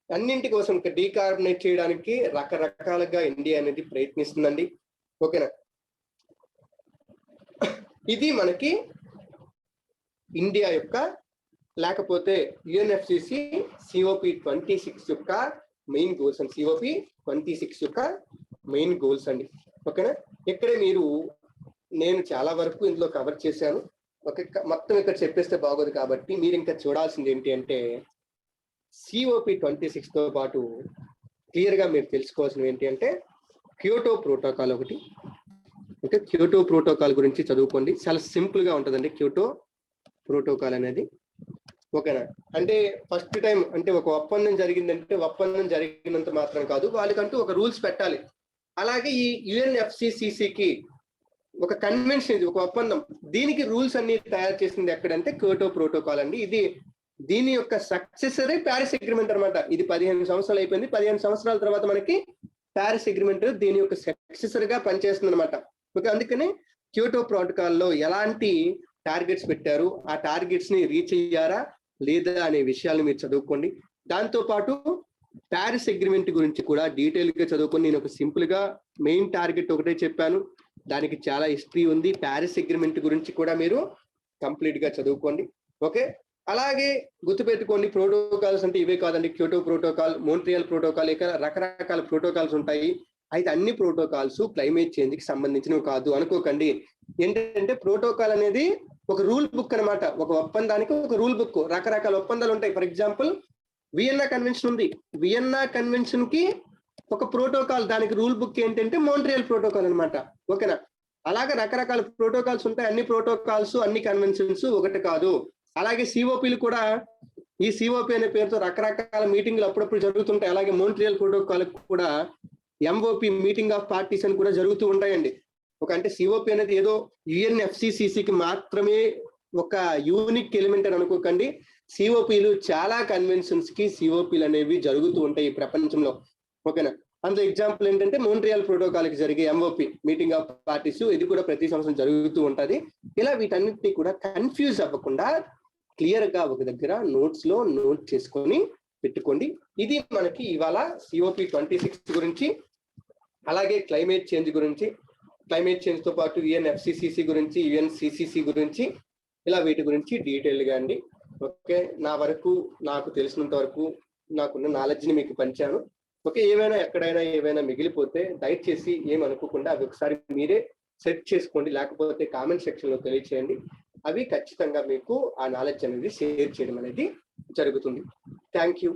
అన్నింటి కోసం డీకార్బనేట్ చేయడానికి రకరకాలుగా ఇండియా అనేది ప్రయత్నిస్తుందండి. ఓకేనా. ఇది మనకి ఇండియా యొక్క, లేకపోతే UNFCCC COP26 యొక్క మెయిన్ గోల్స్ అండి. COP26 యొక్క మెయిన్ గోల్స్ అండి. ఓకేనా. ఇక్కడే నేను చాలా వరకు ఇందులో కవర్ చేశాను. ఓకే, మొత్తం ఇక్కడ చెప్పేస్తే బాగోదు కాబట్టి మీరు ఇంకా చూడాల్సింది ఏంటి అంటే COP26 తో పాటు క్లియర్ గా మీరు తెలుసుకోవాల్సింది ఏంటి అంటే క్యోటో ప్రోటోకాల్ ఒకటి. ఓకే, క్యోటో ప్రోటోకాల్ గురించి చదువుకోండి. చాలా సింపుల్ గా ఉంటుందండి క్యోటో ప్రోటోకాల్ అనేది. ఓకేనా. అంటే ఫస్ట్ టైం అంటే ఒక ఒప్పందం జరిగిందంటే ఒప్పందం జరిగినంత మాత్రం కాదు, వాళ్ళకంటూ ఒక రూల్స్ పెట్టాలి. అలాగే ఈ UNFCCCకి ఒక కన్వెన్షన్, ఇది ఒక ఒప్పందం, దీనికి రూల్స్ అన్ని తయారు చేసింది ఎక్కడంటే క్యోటో ప్రోటోకాల్ అండి. దీని యొక్క సక్సెసరే ప్యారిస్ అగ్రిమెంట్ అనమాట. ఇది 15 సంవత్సరాలు అయిపోయింది. 15 సంవత్సరాల తర్వాత మనకి ప్యారిస్ అగ్రిమెంట్ దీని యొక్క సక్సెసర్ గా పనిచేస్తుంది అనమాట. ఓకే, అందుకని క్యోటో ప్రోటోకాల్ లో ఎలాంటి టార్గెట్స్ పెట్టారు, ఆ టార్గెట్స్ ని రీచ్ అయ్యారా లేదా అనే విషయాలను మీరు చదువుకోండి. దాంతో పాటు ప్యారిస్ అగ్రిమెంట్ గురించి కూడా డీటెయిల్ గా చదువుకొని, నేను ఒక సింపుల్ గా మెయిన్ టార్గెట్ ఒకటే చెప్పాను, దానికి చాలా హిస్టరీ ఉంది. ప్యారిస్ అగ్రిమెంట్ గురించి కూడా మీరు కంప్లీట్ గా చదువుకోండి. ఓకే, అలాగే గుర్తుపెట్టుకోండి, ప్రోటోకాల్స్ అంటే ఇవే కాదండి. క్యోటో ప్రోటోకాల్, మోంట్రియల్ ప్రోటోకాల్, ఇక రకరకాల ప్రోటోకాల్స్ ఉంటాయి. అయితే అన్ని ప్రోటోకాల్స్ క్లైమేట్ చేంజ్ కి సంబంధించినవి కాదు అనుకోకండి. ఏంటంటే ప్రోటోకాల్ అనేది ఒక రూల్ బుక్ అనమాట. ఒక ఒప్పందానికి ఒక రూల్ బుక్, రకరకాల ఒప్పందాలు ఉంటాయి. ఫర్ ఎగ్జాంపుల్ వియన్నా కన్వెన్షన్ ఉంది. వియన్నా కన్వెన్షన్ కి ఒక ప్రోటోకాల్, దానికి రూల్ బుక్ ఏంటంటే మోంట్రియల్ ప్రోటోకాల్ అనమాట. ఓకేనా. అలాగే రకరకాల ప్రోటోకాల్స్ ఉంటాయి. అన్ని ప్రోటోకాల్స్, అన్ని కన్వెన్షన్స్ ఒకటి కాదు. అలాగే COPలు కూడా ఈ సిఓపి అనే పేరుతో రకరకాల మీటింగ్లు అప్పుడప్పుడు జరుగుతుంటాయి. అలాగే మోంట్రియల్ ప్రోటోకాల్ కూడా ఎంఓపి మీటింగ్ ఆఫ్ పార్టీస్ అని కూడా జరుగుతూ ఉంటాయండి. అంటే సిఓపి అనేది ఏదో యుఎన్ఎఫ్సిసిసికి మాత్రమే ఒక యూనిక్ ఎలిమెంట్ అని అనుకోకండి. సిఓపిలు చాలా కన్వెన్షన్స్ కి సిఓపిలు అనేవి జరుగుతూ ఉంటాయి ఈ ప్రపంచంలో. ఓకేనా? అందులో ఎగ్జాంపుల్ ఏంటంటే మోంట్రియల్ ప్రోటోకాల్ కి జరిగే ఎంఓపి మీటింగ్ ఆఫ్ పార్టీస్, ఇది కూడా ప్రతి సంవత్సరం జరుగుతూ ఉంటది. ఇలా వీటన్నిటిని కూడా కన్ఫ్యూజ్ అవ్వకుండా క్లియర్ గా ఒక దగ్గర నోట్స్ లో నోట్ చేసుకొని పెట్టుకోండి. ఇది మనకి ఇవాళ సిఓపి 26 గురించి, అలాగే క్లైమేట్ చేంజ్ గురించి, క్లైమేట్ చేంజ్ తో పాటు యుఎన్ఎఫ్సిసిసి గురించి, యుఎన్సిసిసి గురించి, ఇలా వీటి గురించి డీటెయిల్ గా అండి. ఓకే, నా వరకు నాకు తెలిసినంత వరకు నాకున్న నాలెడ్జ్ ని మీకు పంచాను. ఓకే, ఏమైనా ఎక్కడైనా ఏమైనా మిగిలిపోతే దయచేసి ఏమనుకోకుండా అవి ఒకసారి మీరే సెట్ చేసుకోండి, లేకపోతే కామెంట్ సెక్షన్ లో తెలియచేయండి. అవి ఖచ్చితంగా మీకు ఆ నాలెడ్జ్ అనేది షేర్ చేయడం అనేది జరుగుతుంది. Thank you.